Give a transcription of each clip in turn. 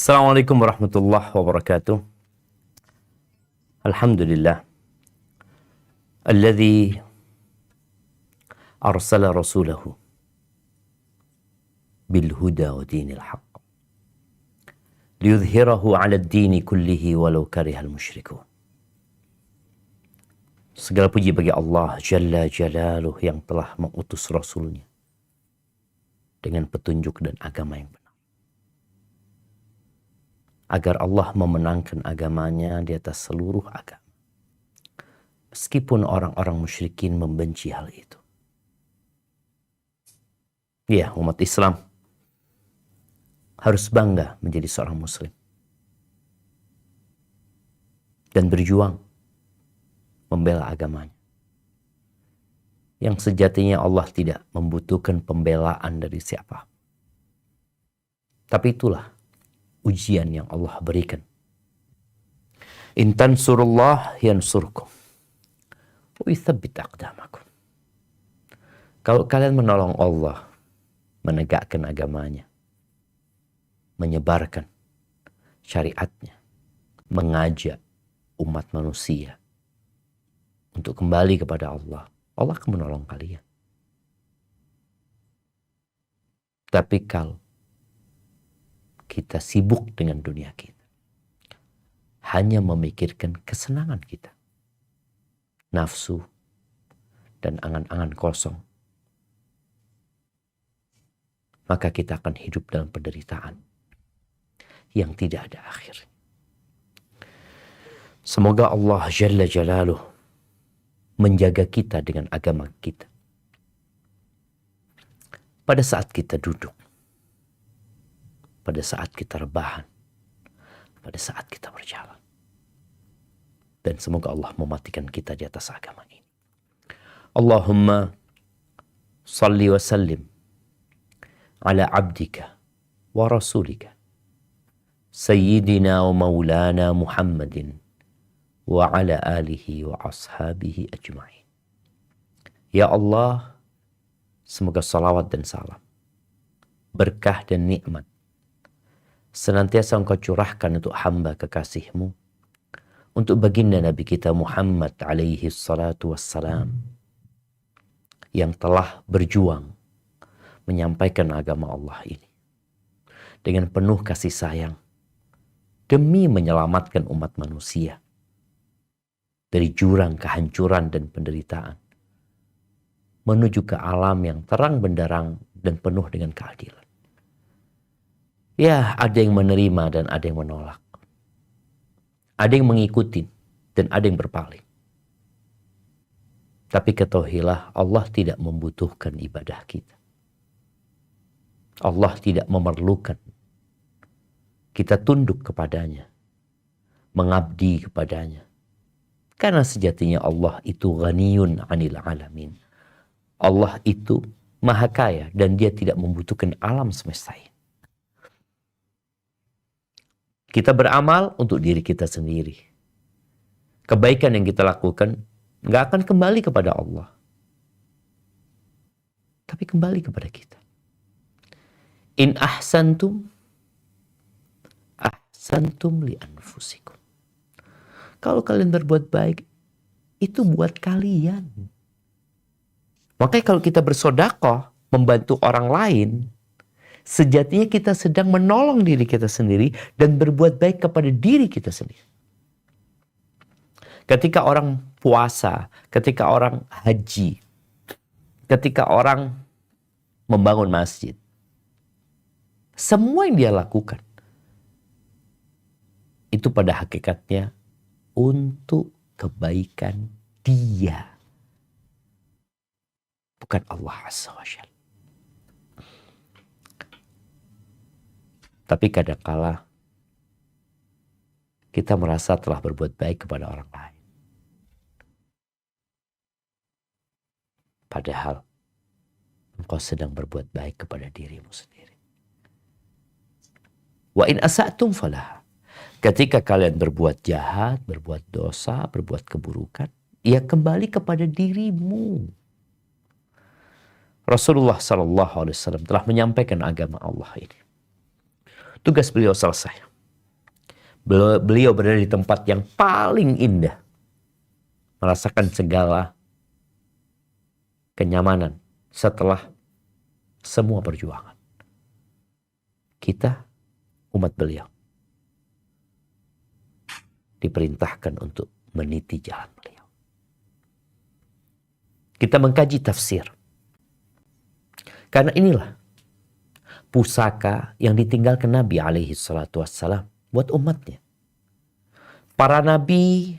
Assalamualaikum warahmatullahi wabarakatuh. Alhamdulillah. Alladhi arsala rasulahu bilhuda wa dinil haqq liyudhhirahu ala ad-dini kullihi walau karihal musyrikun. Segala puji bagi Allah Jalla Jalaluh yang telah mengutus Rasulnya dengan petunjuk dan agama yang benar, agar Allah memenangkan agamanya di atas seluruh agama. Meskipun orang-orang musyrikin membenci hal itu. Ya, umat Islam harus bangga menjadi seorang muslim. Dan berjuang membela agamanya. Yang sejatinya Allah tidak membutuhkan pembelaan dari siapa. Tapi itulah ujian yang Allah berikan. In tansurullah yansurkum wa yuthabbit aqdamakum. Kalau kalian menolong Allah, menegakkan agamanya, menyebarkan syariatnya, mengajak umat manusia untuk kembali kepada Allah, Allah akan menolong kalian. Tapi kalau kita sibuk dengan dunia kita, hanya memikirkan kesenangan kita, nafsu dan angan-angan kosong, maka kita akan hidup dalam penderitaan yang tidak ada akhir. Semoga Allah Jalla Jalaluh menjaga kita dengan agama kita. Pada saat kita duduk, pada saat kita rebahan, pada saat kita berjalan. Dan semoga Allah mematikan kita di atas agama ini. Allahumma salli wa sallim ala abdika wa rasulika sayyidina wa maulana Muhammadin wa ala alihi wa ashabihi ajma'in. Ya Allah, semoga salawat dan salam, berkah dan nikmat senantiasa Engkau curahkan untuk hamba kekasih-Mu, untuk baginda Nabi kita Muhammad alaihi salatu wassalam, yang telah berjuang menyampaikan agama Allah ini dengan penuh kasih sayang demi menyelamatkan umat manusia dari jurang kehancuran dan penderitaan menuju ke alam yang terang benderang dan penuh dengan keadilan. Ya, ada yang menerima dan ada yang menolak. Ada yang mengikuti dan ada yang berpaling. Tapi ketahuilah, Allah tidak membutuhkan ibadah kita. Allah tidak memerlukan kita tunduk kepadanya, mengabdi kepadanya. Karena sejatinya Allah itu ghaniyun 'anil alamin. Allah itu maha kaya dan dia tidak membutuhkan alam semesta ini. Kita beramal untuk diri kita sendiri. Kebaikan yang kita lakukan nggak akan kembali kepada Allah, tapi kembali kepada kita. In ahsantum, ahsantum li anfusikum. Kalau kalian berbuat baik, itu buat kalian. Makanya kalau kita bersedekah, membantu orang lain, sejatinya kita sedang menolong diri kita sendiri dan berbuat baik kepada diri kita sendiri. Ketika orang puasa, ketika orang haji, ketika orang membangun masjid, semua yang dia lakukan itu pada hakikatnya untuk kebaikan dia, bukan Allah Azza wa Jalla. Tapi kadangkala kita merasa telah berbuat baik kepada orang lain. Padahal engkau sedang berbuat baik kepada dirimu sendiri. Wa in asa'tum falah. Ketika kalian berbuat jahat, berbuat dosa, berbuat keburukan, ya kembali kepada dirimu. Rasulullah SAW telah menyampaikan agama Allah ini. Tugas beliau selesai. Beliau berada di tempat yang paling indah, merasakan segala kenyamanan setelah semua perjuangan. Kita, umat beliau, diperintahkan untuk meniti jalan beliau. Kita mengkaji tafsir. Karena inilah pusaka yang ditinggalkan Nabi alaihi salatu wassalam buat umatnya. Para nabi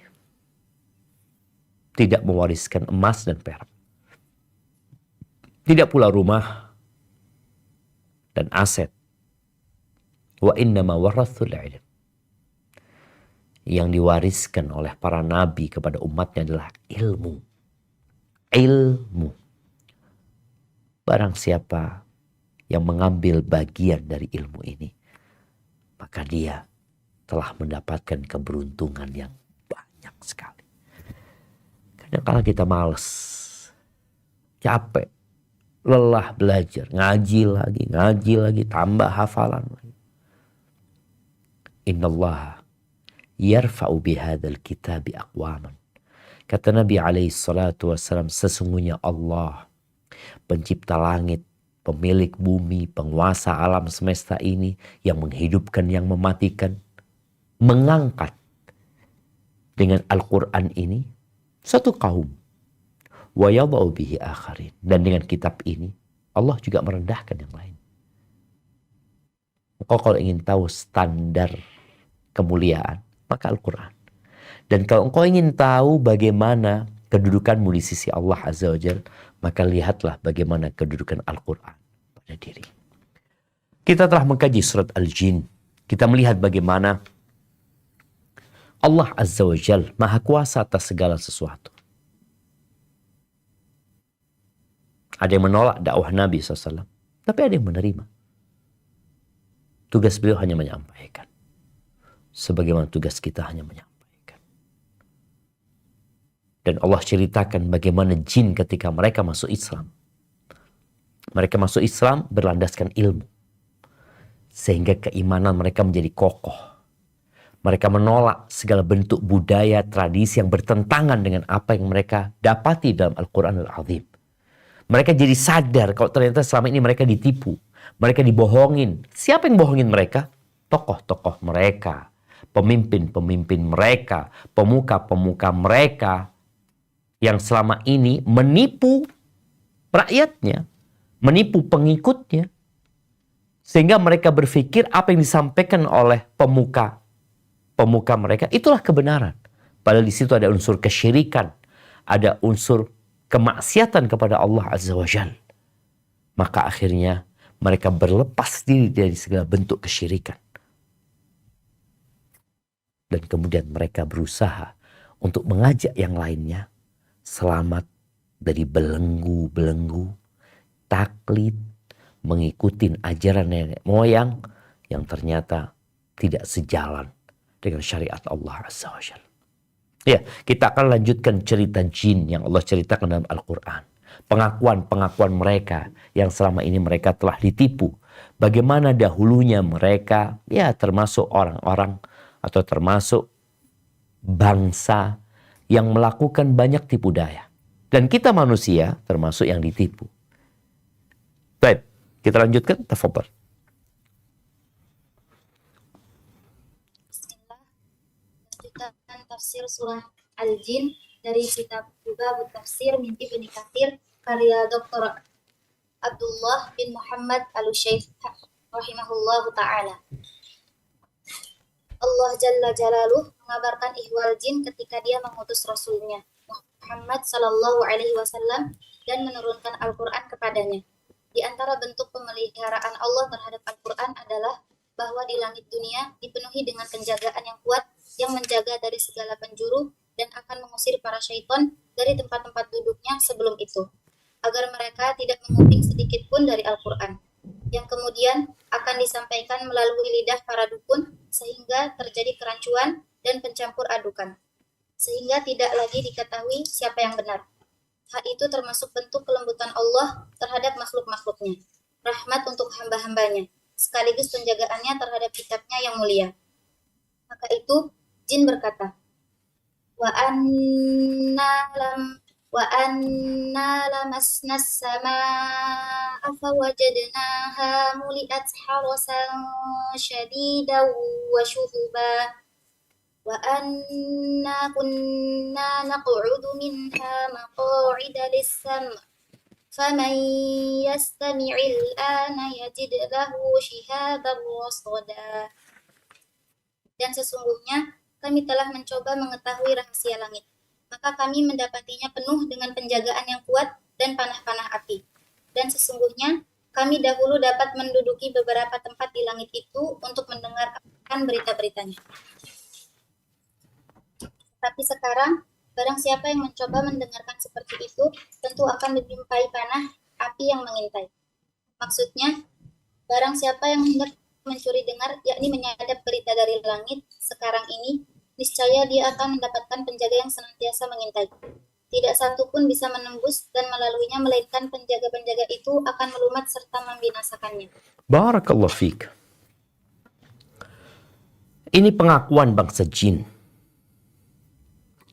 tidak mewariskan emas dan perak. Tidak pula rumah dan aset. Wa innama warathul ilm. Yang diwariskan oleh para nabi kepada umatnya adalah ilmu. Ilmu. Barang siapa yang mengambil bagian dari ilmu ini, maka dia telah mendapatkan keberuntungan yang banyak sekali. Kadang-kadang kita malas, capek, lelah belajar, ngaji lagi, tambah hafalan lagi. Innallaha yarfa'u bihadzal kitabi aqwaman. Kata Nabi alaihi salatu wassalam, sesungguhnya Allah, pencipta langit, pemilik bumi, penguasa alam semesta ini, yang menghidupkan, yang mematikan, mengangkat dengan Al-Quran ini satu kaum. Wa yadha'u bihi akharin. Dan dengan kitab ini Allah juga merendahkan yang lain. Engkau kalau ingin tahu standar kemuliaan, maka Al-Quran. Dan kalau engkau ingin tahu bagaimana kedudukanmu di sisi Allah Azza wa Jalla, maka lihatlah bagaimana kedudukan Al-Quran pada diri. Kita telah mengkaji surat Al-Jin. Kita melihat bagaimana Allah Azza wa Jalla maha kuasa atas segala sesuatu. Ada yang menolak dakwah Nabi SAW, tapi ada yang menerima. Tugas beliau hanya menyampaikan. Sebagaimana tugas kita hanya menyampaikan. Dan Allah ceritakan bagaimana jin ketika mereka masuk Islam. Mereka masuk Islam berlandaskan ilmu. Sehingga keimanan mereka menjadi kokoh. Mereka menolak segala bentuk budaya, tradisi yang bertentangan dengan apa yang mereka dapati dalam Al-Quran Al-Azim. Mereka jadi sadar kalau ternyata selama ini mereka ditipu. Mereka dibohongin. Siapa yang bohongin mereka? Tokoh-tokoh mereka. Pemimpin-pemimpin mereka. Pemuka-pemuka mereka. Yang selama ini menipu rakyatnya. Menipu pengikutnya. Sehingga mereka berpikir apa yang disampaikan oleh pemuka mereka, itulah kebenaran. Padahal di situ ada unsur kesyirikan. Ada unsur kemaksiatan kepada Allah Azza wa Jalla. Maka akhirnya mereka berlepas diri dari segala bentuk kesyirikan. Dan kemudian mereka berusaha untuk mengajak yang lainnya selamat dari belenggu-belenggu, taklid, mengikuti ajaran nenek moyang yang ternyata tidak sejalan dengan syariat Allah Azza wa Jalla. Ya, kita akan lanjutkan cerita jin yang Allah ceritakan dalam Al-Quran. Pengakuan-pengakuan mereka yang selama ini mereka telah ditipu. Bagaimana dahulunya mereka, ya termasuk orang-orang atau termasuk bangsa yang melakukan banyak tipu daya. Dan kita manusia termasuk yang ditipu. Baik, kita lanjutkan. Tafadhal. Tafsir surah Al-Jin dari kitab juga Tafsir min Ibnu Katsir karya Dr. Abdullah bin Muhammad Al-Syaikh rahimahullahu ta'ala. Allah Jalla Jalaluh mengabarkan ihwal jin ketika dia mengutus Rasulnya Muhammad Sallallahu Alaihi Wasallam dan menurunkan Al-Quran kepadanya. Di antara bentuk pemeliharaan Allah terhadap Al-Quran adalah bahwa di langit dunia dipenuhi dengan penjagaan yang kuat yang menjaga dari segala penjuru dan akan mengusir para syaitan dari tempat-tempat duduknya sebelum itu, agar mereka tidak menguping sedikit pun dari Al-Quran, yang kemudian akan disampaikan melalui lidah para dukun sehingga terjadi kerancuan dan pencampur adukan, sehingga tidak lagi diketahui siapa yang benar. Hal itu termasuk bentuk kelembutan Allah terhadap makhluk-makhluknya, rahmat untuk hamba-hambanya, sekaligus penjagaannya terhadap kitabnya yang mulia. Maka itu jin berkata, wa anna lamasna as-samaa'a fawajadnaha muli'at harasan syadidan wa syuhuba wa anna kunna naq'udu minha maq'ida lis-sam' faman yastami'il ana yajid lahu shihaban rasada. Dan sesungguhnya kami telah mencoba mengetahui rahasia langit. Maka kami mendapatinya penuh dengan penjagaan yang kuat dan panah-panah api. Dan sesungguhnya kami dahulu dapat menduduki beberapa tempat di langit itu untuk mendengarkan berita-beritanya. Tapi sekarang, barang siapa yang mencoba mendengarkan seperti itu, tentu akan dijumpai panah api yang mengintai. Maksudnya, barang siapa yang hendak mencuri dengar, yakni menyadap berita dari langit sekarang ini, niscaya dia akan mendapatkan penjaga yang senantiasa mengintai. Tidak satu pun bisa menembus dan melaluinya, melainkan penjaga-penjaga itu akan melumat serta membinasakannya. Barakallah fiik. Ini pengakuan bangsa jin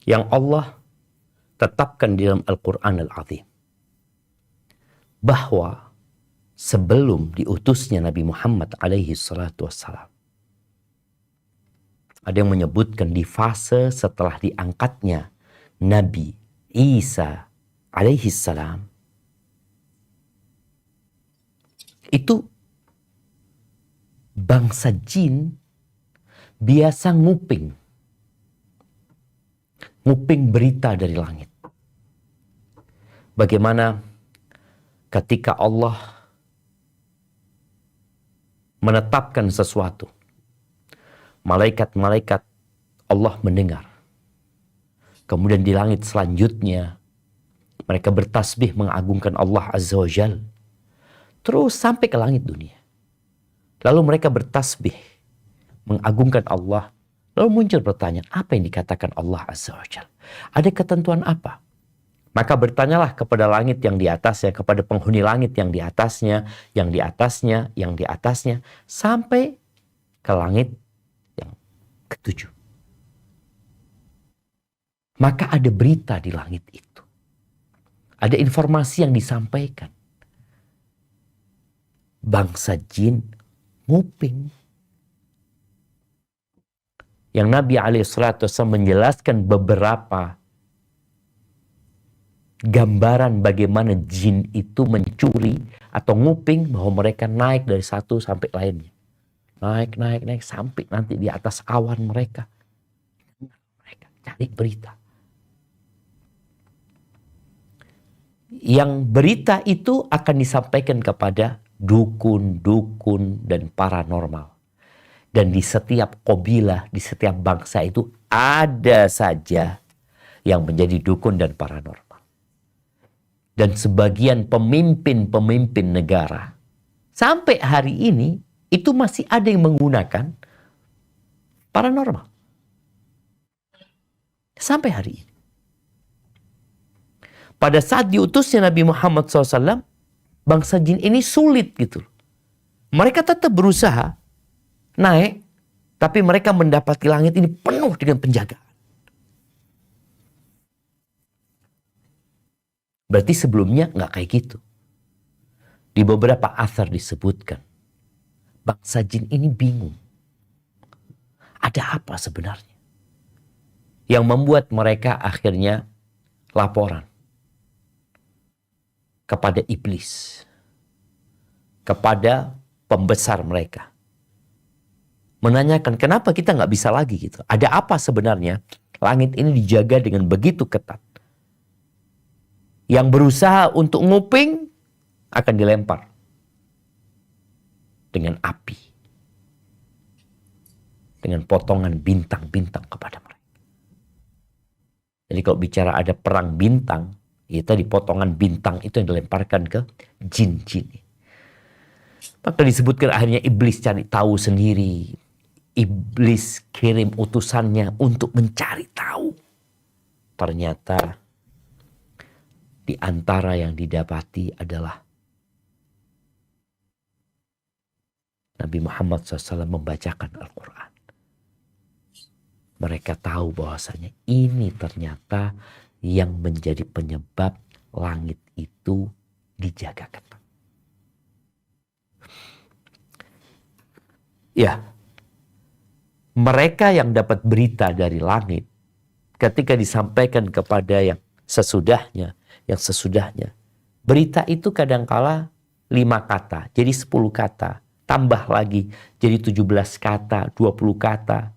yang Allah tetapkan di dalam Al-Quran Al-Azim. Bahwa sebelum diutusnya Nabi Muhammad alaihi salatu wassalam, ada yang menyebutkan di fase setelah diangkatnya Nabi Isa alaihi salam, itu bangsa jin biasa nguping berita dari langit. Bagaimana ketika Allah menetapkan sesuatu, malaikat-malaikat Allah mendengar. Kemudian di langit selanjutnya mereka bertasbih mengagungkan Allah Azza wa Jal. Terus sampai ke langit dunia. Lalu mereka bertasbih mengagungkan Allah. Lalu muncul pertanyaan, apa yang dikatakan Allah Azza wa Jal? Ada ketentuan apa? Maka bertanyalah kepada langit yang di atasnya, kepada penghuni langit yang di atasnya, yang di atasnya, yang di atasnya, sampai ke langit yang ketujuh. Maka ada berita di langit itu. Ada informasi yang disampaikan. Bangsa jin nguping. Yang Nabi SAW menjelaskan beberapa gambaran bagaimana jin itu mencuri atau nguping, bahwa mereka naik dari satu sampai lainnya. Naik sampai nanti di atas awan mereka cari berita. Yang berita itu akan disampaikan kepada dukun-dukun dan paranormal. Dan di setiap kabilah, di setiap bangsa itu ada saja yang menjadi dukun dan paranormal. Dan sebagian pemimpin-pemimpin negara sampai hari ini itu masih ada yang menggunakan paranormal. Sampai hari ini. Pada saat diutusnya Nabi Muhammad SAW, bangsa jin ini sulit gitu. Mereka tetap berusaha naik, tapi mereka mendapati langit ini penuh dengan penjagaan. Berarti sebelumnya nggak kayak gitu. Di beberapa athar disebutkan, bangsa jin ini bingung. Ada apa sebenarnya? Yang membuat mereka akhirnya laporan kepada iblis, kepada pembesar mereka. Menanyakan kenapa kita nggak bisa lagi gitu. Ada apa sebenarnya? Langit ini dijaga dengan begitu ketat. Yang berusaha untuk nguping akan dilempar dengan api. Dengan potongan bintang-bintang kepada mereka. Jadi kalau bicara ada perang bintang, itu di potongan bintang itu yang dilemparkan ke jin-jin. Maka disebutkan akhirnya iblis cari tahu sendiri. Iblis kirim utusannya untuk mencari tahu. Ternyata di antara yang didapati adalah Nabi Muhammad SAW membacakan Al-Quran. mereka tahu bahwasanya ini ternyata yang menjadi penyebab langit itu dijaga ketat. Ya, mereka yang dapat berita dari langit ketika disampaikan kepada yang sesudahnya, berita itu kadangkala 5 kata, jadi 10 kata, tambah lagi jadi 17 kata, 20 kata,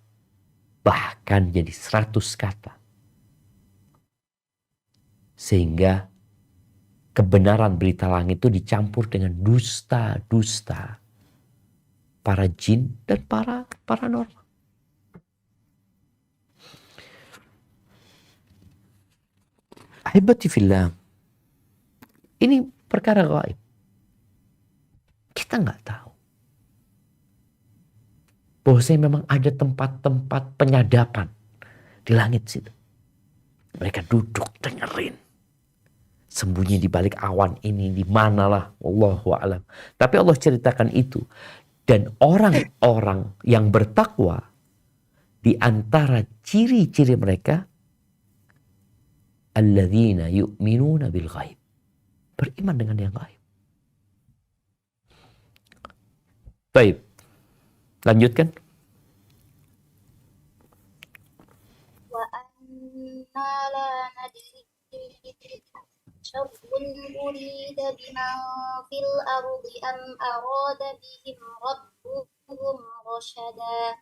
bahkan jadi 100 kata. Sehingga kebenaran berita langit itu dicampur dengan dusta-dusta para jin dan para paranormal. Ahibati fillah, ini perkara gaib. Kita nggak tahu. Bahwasanya memang ada tempat-tempat penyadapan di langit situ. Mereka duduk dengerin. Sembunyi di balik awan ini, di manalah, wallahu a'lam. Tapi Allah ceritakan itu. Dan orang-orang yang bertakwa, di antara ciri-ciri mereka, alladzina yu'minuna bil ghaib. Beriman dengan yang gaib. Baik. Lanjutkan. Wa anna la nadri syarrun urida biman fil ardi am arada bihim rabbuhum rasyada.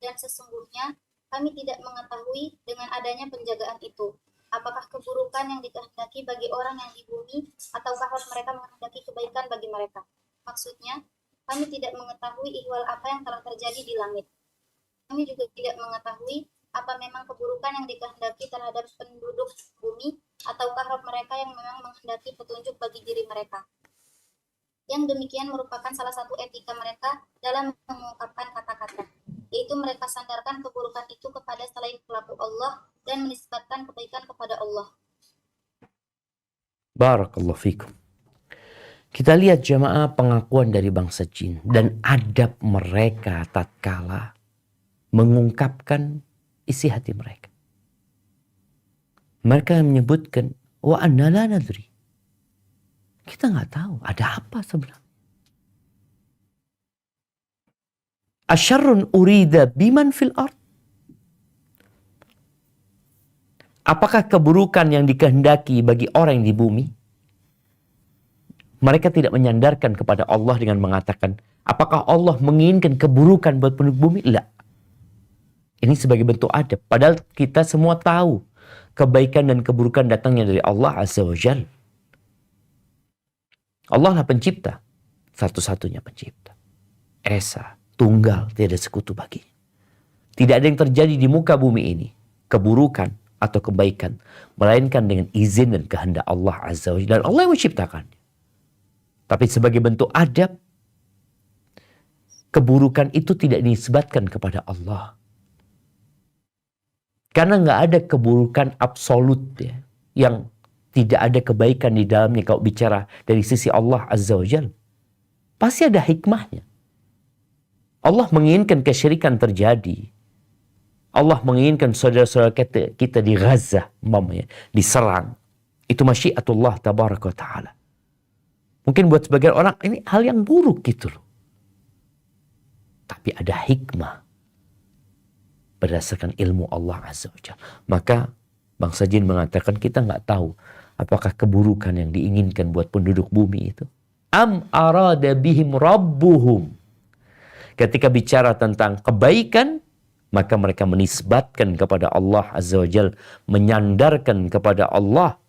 Dan sesungguhnya kami tidak mengetahui dengan adanya penjagaan itu, apakah keburukan yang dikehendaki bagi orang yang di bumi, ataukah mereka menghendaki kebaikan bagi mereka. Maksudnya, kami tidak mengetahui ihwal apa yang telah terjadi di langit. Kami juga tidak mengetahui apa memang keburukan yang dikehendaki terhadap penduduk bumi, ataukah mereka yang memang menghendaki petunjuk bagi diri mereka. Yang demikian merupakan salah satu etika mereka dalam mengungkapkan kata-kata, yaitu mereka sandarkan keburukan itu kepada selain pelaku Allah dan menisbatkan kebaikan kepada Allah. Barakallahu fikum. Kita lihat jamaah pengakuan dari bangsa jin dan adab mereka tatkala mengungkapkan isi hati mereka. Mereka menyebutkan, wa anna la nadri. Kita nggak tahu ada apa sebenarnya. Asyarrun urida biman fil ard. Apakah keburukan yang dikehendaki bagi orang yang di bumi? Mereka tidak menyandarkan kepada Allah dengan mengatakan, apakah Allah menginginkan keburukan buat penduduk bumi? Tidak. Ini sebagai bentuk adab. Padahal kita semua tahu kebaikan dan keburukan datangnya dari Allah Azza wa Jalla. Allah lah pencipta. Satu-satunya pencipta. Esa, tunggal, tidak ada sekutu baginya. Tidak ada yang terjadi di muka bumi ini, keburukan atau kebaikan, melainkan dengan izin dan kehendak Allah Azza wa Jalla. Dan Allah yang menciptakan. Tapi sebagai bentuk adab, keburukan itu tidak dinisbatkan kepada Allah. Karena nggak ada keburukan absolut ya, yang tidak ada kebaikan di dalamnya kalau bicara dari sisi Allah Azza wa Jalla. Pasti ada hikmahnya. Allah menginginkan kesyirikan terjadi. Allah menginginkan saudara-saudara kita di Gaza, diserang. Itu masyiatullah tabaraka wa ta'ala. Mungkin buat sebagian orang ini hal yang buruk gitu loh. Tapi ada hikmah berdasarkan ilmu Allah Azza wa Jalla. Maka bangsa jin mengatakan kita nggak tahu apakah keburukan yang diinginkan buat penduduk bumi itu. Am arada bihim rabbuhum. Ketika bicara tentang kebaikan, maka mereka menisbatkan kepada Allah Azza wa Jalla, menyandarkan kepada Allah.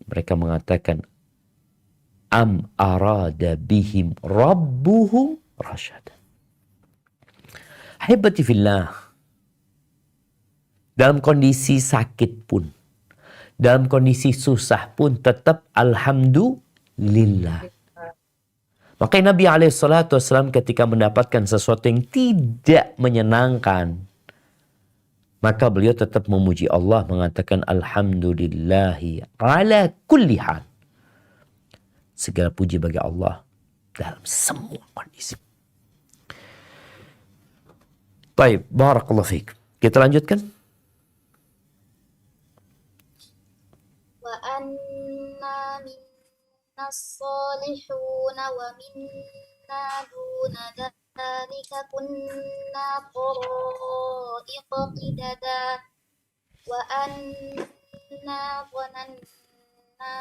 Mereka mengatakan am arada bihim rabbuhum rasyada. Ahibati fillah, dalam kondisi sakit pun, dalam kondisi susah pun tetap alhamdulillah. Makanya Nabi SAW ketika mendapatkan sesuatu yang tidak menyenangkan, maka beliau tetap memuji Allah, mengatakan alhamdulillahi ala kulli hal. Segala puji bagi Allah dalam semua kondisi. Baik, barakallahu fiik. Kita lanjutkan. Wa anna minna salihuna wa minna duna dzalika kunna qara'iqa qidada wa anna dhananna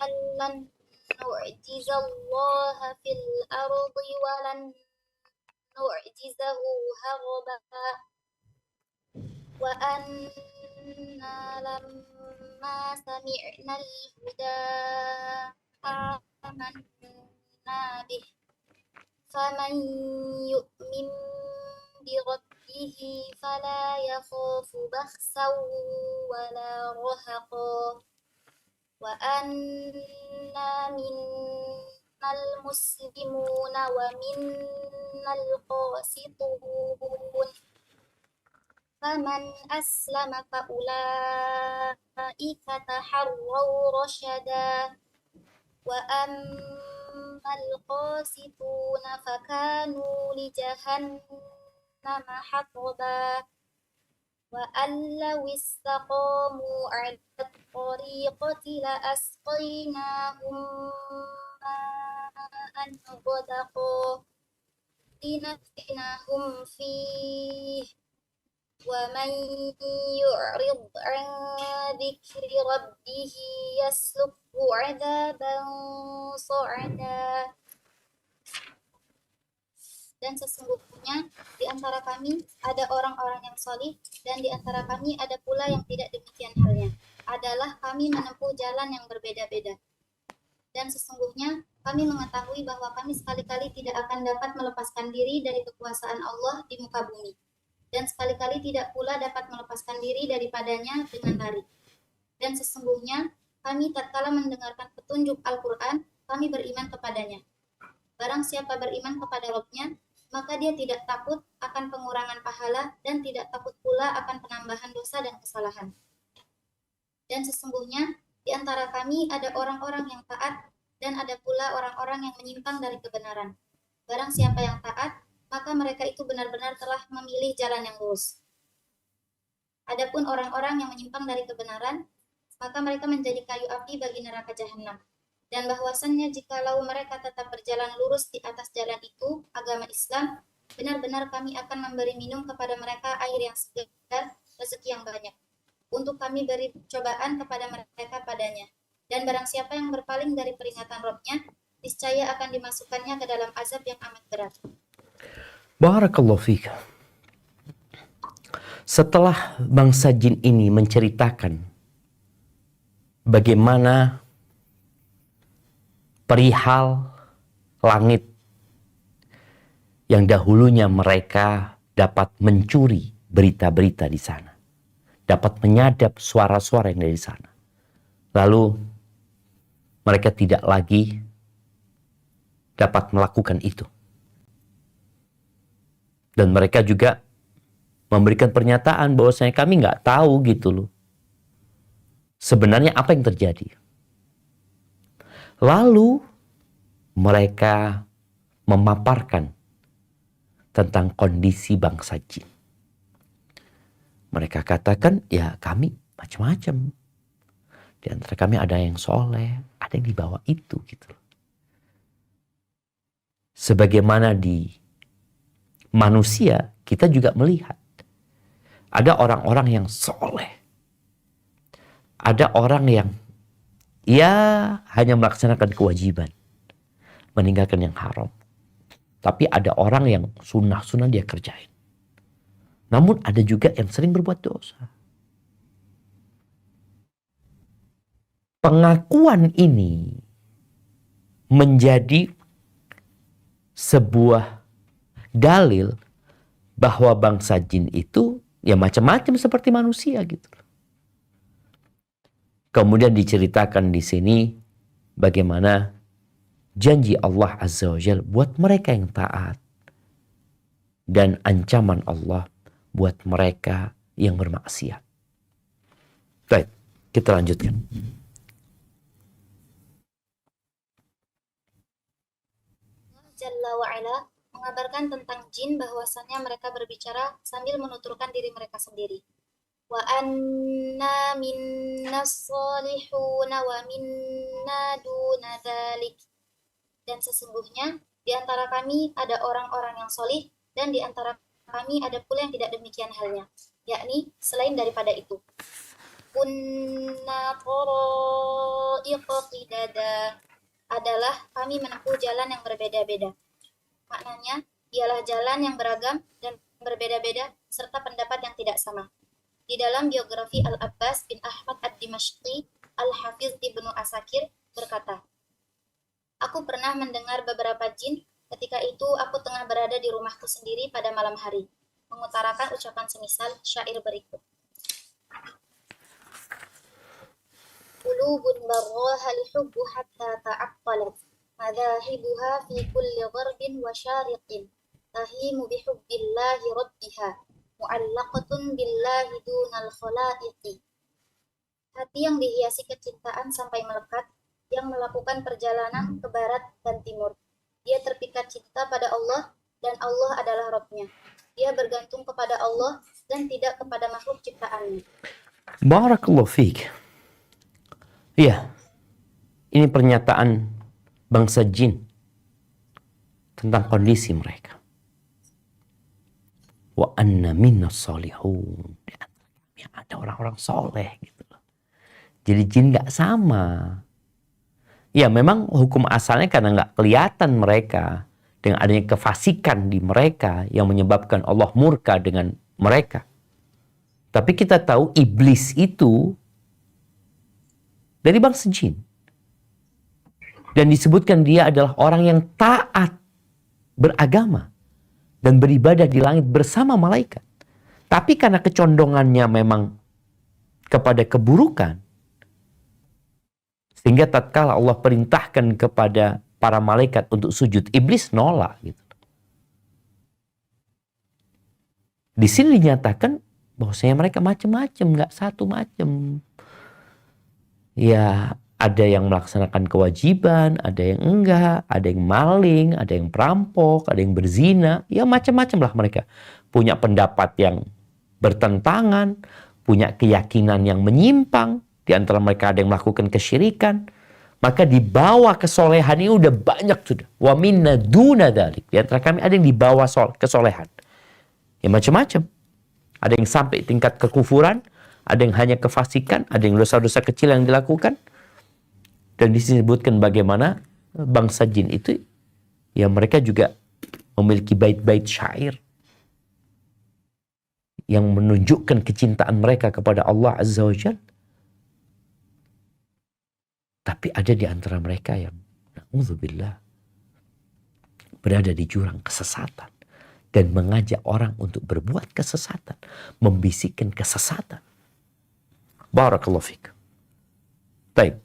allan nu'jizallaha fil ardi wa lan nu'jizahu haraba wa anna lamma sami'na al-huda amanna bih faman yu'min bi rabbihi fala yakhafu bakhsan wala rahaqa wa anna minnal muslimuna wa minnal qasitun faman aslama fa ulaika taharraw rasyada wa ammal qasituna fakanu li jahannama hataba wa allaw istaqamu 'ala tariqati la asqaynahum ma'an ghadaqa linaftinahum fihi wa man yu'rid 'an dzikri rabbih yaslukhu 'adaban sa'ada. Dan sesungguhnya di antara kami ada orang-orang yang salih dan di antara kami ada pula yang tidak demikian halnya. Adalah kami menempuh jalan yang berbeda-beda. Dan sesungguhnya kami mengetahui bahwa kami sekali-kali tidak akan dapat melepaskan diri dari kekuasaan Allah di muka bumi. Dan sekali-kali tidak pula dapat melepaskan diri daripadanya dengan lari. Dan sesungguhnya kami tatkala mendengarkan petunjuk Al-Quran, kami beriman kepadanya. Barang siapa beriman kepada Rabb-nya, maka dia tidak takut akan pengurangan pahala dan tidak takut pula akan penambahan dosa dan kesalahan. Dan sesungguhnya di antara kami ada orang-orang yang taat dan ada pula orang-orang yang menyimpang dari kebenaran. Barang siapa yang taat, maka mereka itu benar-benar telah memilih jalan yang lurus. Adapun orang-orang yang menyimpang dari kebenaran, maka mereka menjadi kayu api bagi neraka jahanam. Dan bahwasannya jikalau mereka tetap berjalan lurus di atas jalan itu, agama Islam, benar-benar kami akan memberi minum kepada mereka air yang segar, rezeki yang banyak. Untuk kami beri cobaan kepada mereka padanya. Dan barang siapa yang berpaling dari peringatan Rabb-nya, niscaya akan dimasukkannya ke dalam azab yang amat berat. Barakallahu fika. Setelah bangsa jin ini menceritakan bagaimana perihal langit yang dahulunya mereka dapat mencuri berita-berita di sana, dapat menyadap suara-suara yang dari sana. Lalu mereka tidak lagi dapat melakukan itu. Dan mereka juga memberikan pernyataan bahwasanya kami nggak tahu gitu loh. Sebenarnya apa yang terjadi? Lalu mereka memaparkan tentang kondisi bangsa jin. Mereka katakan, ya kami macam-macam. Di antara kami ada yang soleh, ada yang di bawah itu gitu. Sebagaimana di manusia, kita juga melihat ada orang-orang yang soleh. Ada orang yang hanya melaksanakan kewajiban, meninggalkan yang haram. Tapi ada orang yang sunnah-sunnah dia kerjain. Namun ada juga yang sering berbuat dosa. Pengakuan ini menjadi sebuah dalil bahwa bangsa jin itu ya macam-macam seperti manusia gitu. Kemudian diceritakan di sini bagaimana janji Allah Azza wa Jalla buat mereka yang taat dan ancaman Allah buat mereka yang bermaksiat. Baik, kita lanjutkan. Jalla wa'ala mengabarkan tentang jin bahwasannya mereka berbicara sambil menuturkan diri mereka sendiri. Wa anna minna sholihuna wa minna duna dzalik. Dan sesungguhnya di antara kami ada orang-orang yang solih dan di antara kami ada pula yang tidak demikian halnya, yakni selain daripada itu. Kunna tara'iqa qidada adalah kami menempuh jalan yang berbeda-beda. Maknanya ialah jalan yang beragam dan berbeda-beda serta pendapat yang tidak sama. Di dalam biografi Al-Abbas bin Ahmad Ad-Dimashqi, Al-Hafiz Ibnu Asakir berkata, aku pernah mendengar beberapa jin ketika itu aku tengah berada di rumahku sendiri pada malam hari, mengutarakan ucapan semisal syair berikut. Qulubun barraha al-hubbu hatta ta'aqqalat, madhahibuha fi kulli gharbin wa syariqin, tahimu bihubbillahi rabbiha, mu'allaqatun billahi dunal khalaiqi. Hati yang dihiasi kecintaan sampai melekat, yang melakukan perjalanan ke barat dan timur. Dia terpikat cinta pada Allah dan Allah adalah Rabb-Nya. Dia bergantung kepada Allah dan tidak kepada makhluk ciptaannya. Barakallahu fiik. Iya, ini pernyataan bangsa jin tentang kondisi mereka. Wa anna minna sholihun. Ada orang-orang soleh gitu. Jadi jin gak sama. Ya memang hukum asalnya karena nggak kelihatan mereka, dengan adanya kefasikan di mereka yang menyebabkan Allah murka dengan mereka. Tapi kita tahu iblis itu dari bangsa jin. Dan disebutkan dia adalah orang yang taat beragama dan beribadah di langit bersama malaikat. Tapi karena kecondongannya memang kepada keburukan, sehingga tatkala Allah perintahkan kepada para malaikat untuk sujud, iblis nolak gitu. Di sini dinyatakan bahwasanya mereka macam-macam, nggak satu macam. Ya, ada yang melaksanakan kewajiban, ada yang enggak, ada yang maling, ada yang perampok, ada yang berzina, ya macam-macam lah mereka. Punya pendapat yang bertentangan, punya keyakinan yang menyimpang. Di antara mereka ada yang melakukan kesyirikan. Maka di bawah kesolehan ini udah banyak sudah. Wa minna duna dzalik. Di antara kami ada yang di bawah kesolehan. Ya macam-macam. Ada yang sampai tingkat kekufuran, ada yang hanya kefasikan, ada yang dosa-dosa kecil yang dilakukan. Dan disebutkan bagaimana bangsa jin itu, ya mereka juga memiliki bait-bait syair yang menunjukkan kecintaan mereka kepada Allah Azza wa Jalla. Tapi ada di antara mereka yang na'udzubillah berada di jurang kesesatan dan mengajak orang untuk berbuat kesesatan, membisikkan kesesatan. Barakallahu fiik. Baik.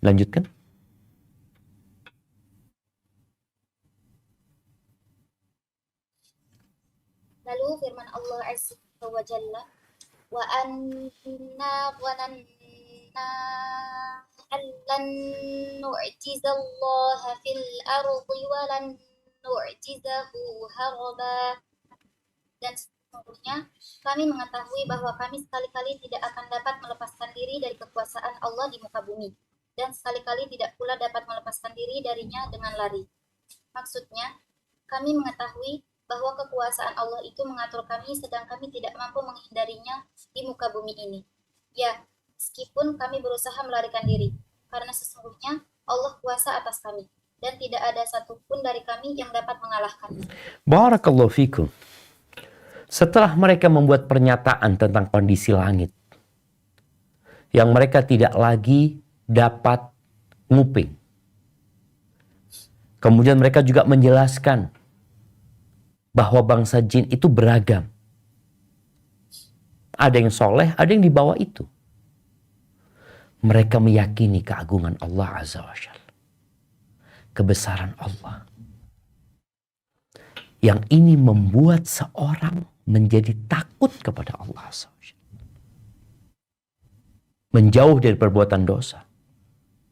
Lanjutkan. Lalu firman Allah Azza wa Jalla, wa anna dhananna allan nu'jizallaha fil ardi wa lan nu'jizahu haraba. Dan sesungguhnya kami mengetahui bahwa kami sekali-kali tidak akan dapat melepaskan diri dari kekuasaan Allah di muka bumi, dan sekali-kali tidak pula dapat melepaskan diri darinya dengan lari. Maksudnya, kami mengetahui bahwa kekuasaan Allah itu mengatur kami sedang kami tidak mampu menghindarinya di muka bumi ini. Ya, meskipun kami berusaha melarikan diri, karena sesungguhnya Allah kuasa atas kami, dan tidak ada satupun dari kami yang dapat mengalahkannya. Barakallahu fikum. Setelah mereka membuat pernyataan tentang kondisi langit, yang mereka tidak lagi dapat nguping. Kemudian mereka juga menjelaskan bahwa bangsa jin itu beragam. Ada yang soleh, ada yang di bawah itu. Mereka meyakini keagungan Allah Azza wa Jalla. Kebesaran Allah. Yang ini membuat seorang menjadi takut kepada Allah Azza wa Jalla. Menjauh dari perbuatan dosa.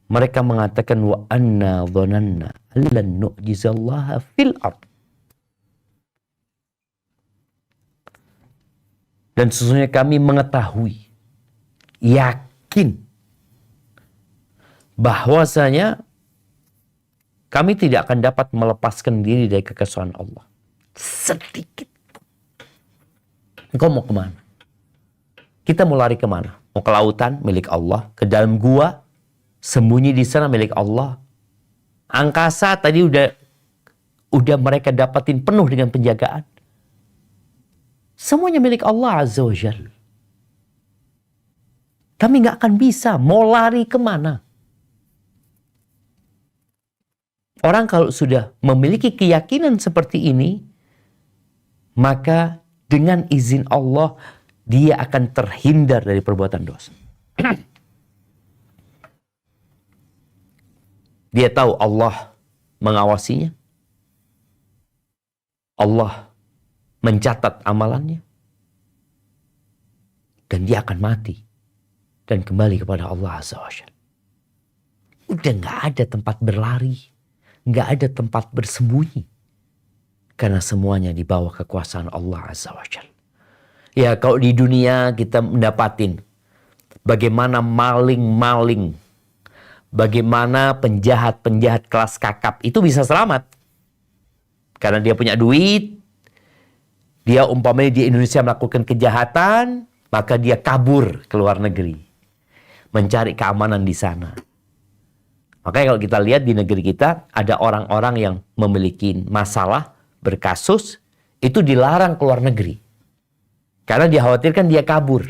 Mereka mengatakan wa anna dhananna allan nu'jizallaha fil ard. Dan sesungguhnya kami mengetahui, yakin, bahwasanya kami tidak akan dapat melepaskan diri dari kekesalahan Allah. Sedikit. Engkau mau kemana? Kita mau lari kemana? Mau ke lautan, milik Allah. Ke dalam gua, sembunyi di sana, milik Allah. Angkasa tadi udah mereka dapatin penuh dengan penjagaan. Semuanya milik Allah Azza wa Jalla. Kami nggak akan bisa. Mau lari kemana? Orang kalau sudah memiliki keyakinan seperti ini, maka dengan izin Allah, dia akan terhindar dari perbuatan dosa. Dia tahu Allah mengawasinya. Allah mencatat amalannya. Dan dia akan mati. Dan kembali kepada Allah Azza wa Jalla. Udah gak ada tempat berlari. Gak ada tempat bersembunyi. Karena semuanya di bawah kekuasaan Allah Azza wa Jalla. Ya, kalau di dunia kita mendapatin bagaimana maling-maling, bagaimana penjahat-penjahat kelas kakap itu bisa selamat. Karena dia punya duit, dia umpamanya di Indonesia melakukan kejahatan, maka dia kabur ke luar negeri. Mencari keamanan di sana. Makanya kalau kita lihat di negeri kita, ada orang-orang yang memiliki masalah, berkasus, itu dilarang ke luar negeri. Karena dikhawatirkan dia kabur.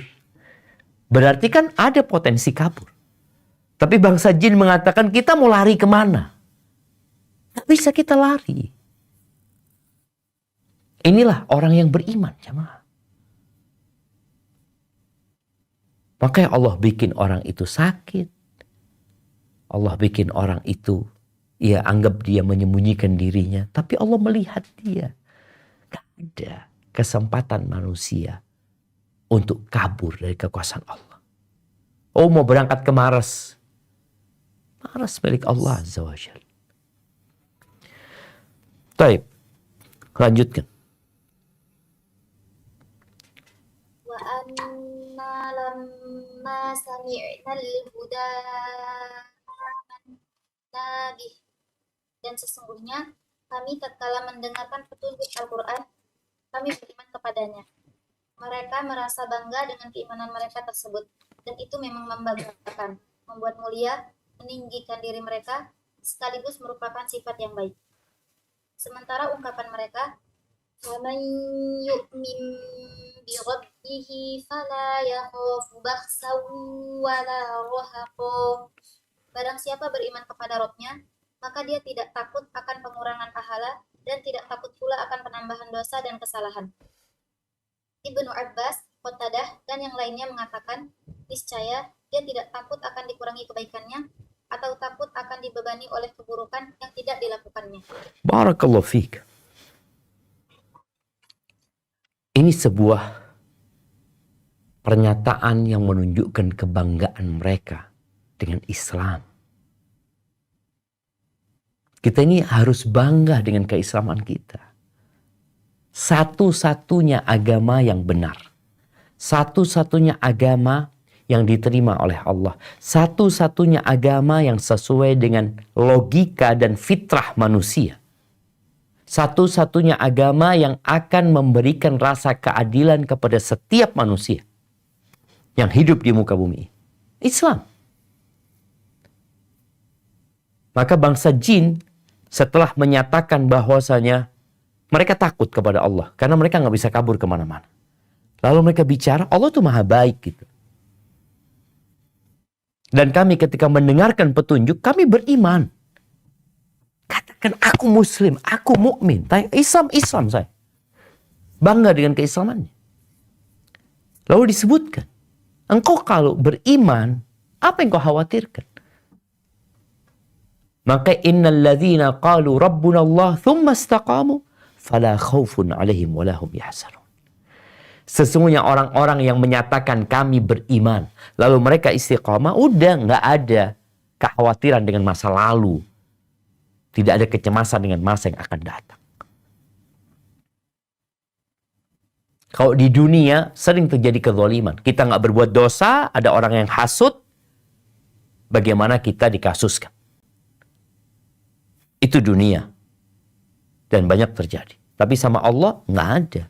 Berarti kan ada potensi kabur. Tapi bangsa jin mengatakan kita mau lari kemana? Tidak bisa kita lari. Inilah orang yang beriman, jemaah. Makanya Allah bikin orang itu sakit. Allah bikin orang itu, ya anggap dia menyembunyikan dirinya. Tapi Allah melihat dia. Gak ada kesempatan manusia untuk kabur dari kekuasaan Allah. Oh, mau berangkat ke Mars. Mars milik Allah Azza wa Jalla. Baik, lanjutkan. Wa anna lamma sami'na al-huda amanna bih. Dan sesungguhnya kami tatkala mendengarkan petunjuk Al-Quran, kami beriman kepadanya. Mereka merasa bangga dengan keimanan mereka tersebut. Dan itu memang membanggakan, membuat mulia, meninggikan diri mereka, sekaligus merupakan sifat yang baik. Sementara ungkapan mereka, وَمَنْ يُؤْمِنْ بِرَبِّهِ فَلَا يَخَافُ بَخْسًا وَلَا رَهَقًا. Barang siapa beriman kepada Rabb-Nya, maka dia tidak takut akan pengurangan pahala dan tidak takut pula akan penambahan dosa dan kesalahan. Ibnu Abbas, Qatadah, dan yang lainnya mengatakan, niscaya dia tidak takut akan dikurangi kebaikannya atau takut akan dibebani oleh keburukan yang tidak dilakukannya. Barakallahu fiik. Ini sebuah pernyataan yang menunjukkan kebanggaan mereka dengan Islam. Kita ini harus bangga dengan keislaman kita. Satu-satunya agama yang benar. Satu-satunya agama yang diterima oleh Allah. Satu-satunya agama yang sesuai dengan logika dan fitrah manusia. Satu-satunya agama yang akan memberikan rasa keadilan kepada setiap manusia yang hidup di muka bumi. Islam. Maka bangsa jin setelah menyatakan bahwasanya mereka takut kepada Allah. Karena mereka nggak bisa kabur kemana-mana. Lalu mereka bicara, Allah tuh maha baik gitu. Dan kami ketika mendengarkan petunjuk, kami beriman. Katakan aku muslim, aku mukmin. Islam saya. Bangga dengan keislamannya. Lalu disebutkan, engkau kalau beriman, apa yang kau khawatirkan? Maka innal ladzina qalu rabbuna Allah thumma istaqamu fala khaufun 'alaihim wa lahum yahzanun. Sesungguhnya orang-orang yang menyatakan kami beriman, lalu mereka istiqamah, udah nggak ada kekhawatiran dengan masa lalu. Tidak ada kecemasan dengan masa yang akan datang. Kalau di dunia sering terjadi kezaliman. Kita nggak berbuat dosa, ada orang yang hasut, bagaimana kita dikasuskan. Itu dunia. Dan banyak terjadi. Tapi sama Allah nggak ada.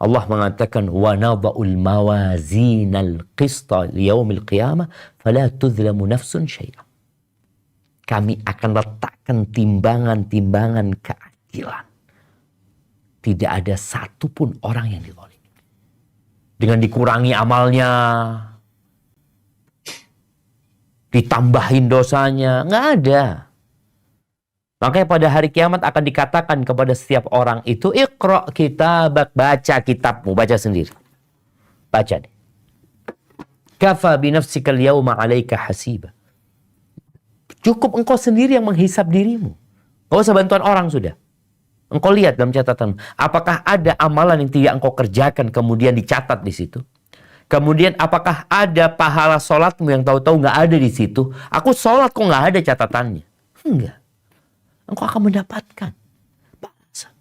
Allah mengatakan wa nadha'ul mawazinal qista liyaumil qiyamah fala tuzlamu nafsun syai'a. Kami akan letakkan timbangan-timbangan keadilan. Tidak ada satupun orang yang dizalimi. Dengan dikurangi amalnya, ditambahin dosanya, nggak ada. Makanya pada hari kiamat akan dikatakan kepada setiap orang itu, Iqra' kitabak, baca kitabmu, baca sendiri. Baca deh. Kafa binafsikal yawma 'alaika hasiba. Cukup engkau sendiri yang menghisap dirimu. Nggak usah bantuan orang sudah. Engkau lihat dalam catatan, apakah ada amalan yang tidak engkau kerjakan kemudian dicatat di situ? Kemudian apakah ada pahala sholatmu yang tahu-tahu nggak ada di situ? Aku sholat kok nggak ada catatannya? Enggak. Engkau akan mendapatkan balasan.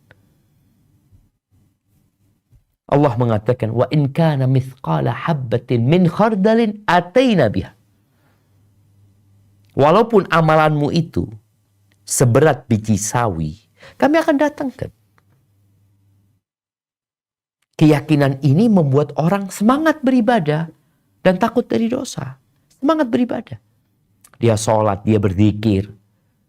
Allah mengatakan, wa in kana mithqala habbatin min khardalin ataina biha. Walaupun amalanmu itu seberat biji sawi, kami akan datangkan. Keyakinan ini membuat orang semangat beribadah dan takut dari dosa. Semangat beribadah. Dia sholat, dia berzikir.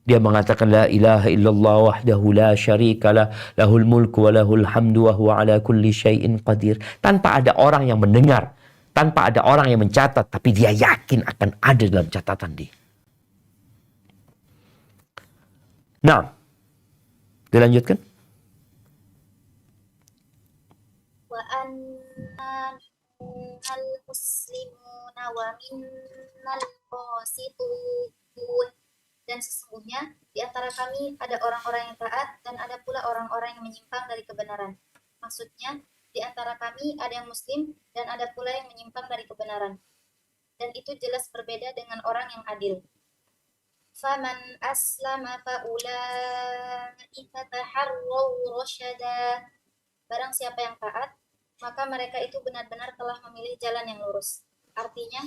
Dia mengatakan la ilaha illallah wahdahu la syarika lah, lahul mulku wa lahul hamdu wa huwa ala kulli syai'in qadir. Tanpa ada orang yang mendengar, tanpa ada orang yang mencatat, tapi dia yakin akan ada dalam catatan dia. Nah, dilanjutkan. Wa anna minnal muslimuna wa minnal qasitun. Dan sesungguhnya di antara kami ada orang-orang yang taat dan ada pula orang-orang yang menyimpang dari kebenaran. Maksudnya, di antara kami ada yang muslim dan ada pula yang menyimpang dari kebenaran. Dan itu jelas berbeda dengan orang yang adil. Faman aslama faulaika taharraw rasyada. Barang siapa yang taat, maka mereka itu benar-benar telah memilih jalan yang lurus. Artinya,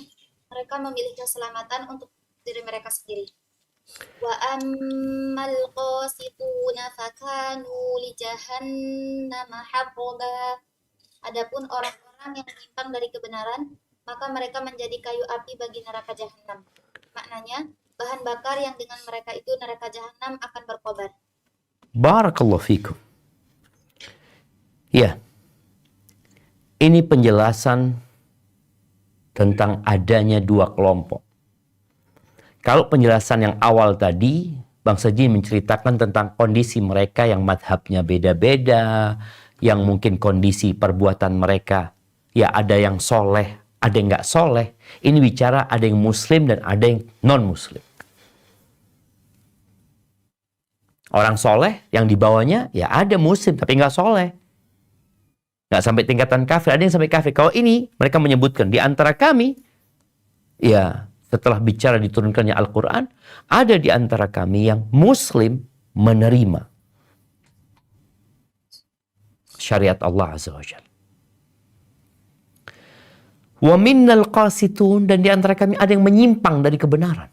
mereka memilih keselamatan untuk diri mereka sendiri. Wa ammal qasituna fakanu li jahannama habba. Adapun orang-orang yang menyimpang dari kebenaran, maka mereka menjadi kayu api bagi neraka jahanam. Maknanya, bahan bakar yang dengan mereka itu neraka jahanam akan berkobar. Barakallahu fikum. Ya. Ini penjelasan tentang adanya dua kelompok. Kalau penjelasan yang awal tadi, Bangsa Jin menceritakan tentang kondisi mereka yang madhabnya beda-beda, yang mungkin kondisi perbuatan mereka, ya ada yang soleh, ada yang nggak soleh. Ini bicara ada yang muslim dan ada yang non-muslim. Orang soleh yang dibawanya, ya ada muslim tapi nggak soleh. Nggak sampai tingkatan kafir, ada yang sampai kafir. Kalau ini, mereka menyebutkan, di antara kami, ya setelah bicara diturunkannya Al-Quran, ada di antara kami yang muslim menerima syariat Allah Azza wa Jalla. Wa minnal qasitun, dan di antara kami ada yang menyimpang dari kebenaran.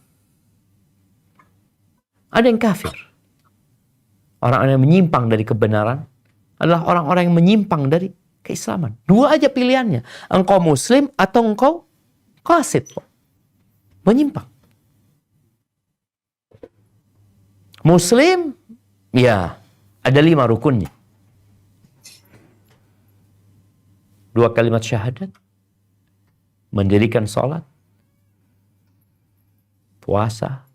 Ada yang kafir. Orang-orang yang menyimpang dari kebenaran adalah orang-orang yang menyimpang dari keislaman. Dua aja pilihannya. Engkau muslim atau engkau qasit. Menyimpang. Muslim, ya ada 5 rukunnya. 2 kalimat syahadat, mendirikan sholat, puasa,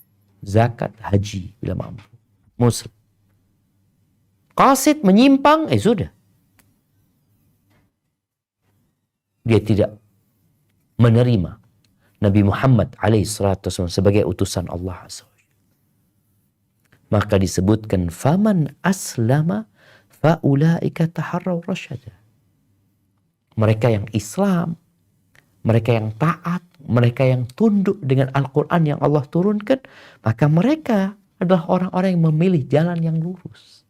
zakat, haji bila mampu. Muslim. Qasid menyimpang, sudah. Dia tidak menerima Nabi Muhammad alaihissalam sebagai utusan Allah SWT. Maka disebutkan faman aslama faulaika taharraw rasyada. Mereka yang Islam, mereka yang taat, mereka yang tunduk dengan Al-Quran yang Allah turunkan, maka mereka adalah orang-orang yang memilih jalan yang lurus.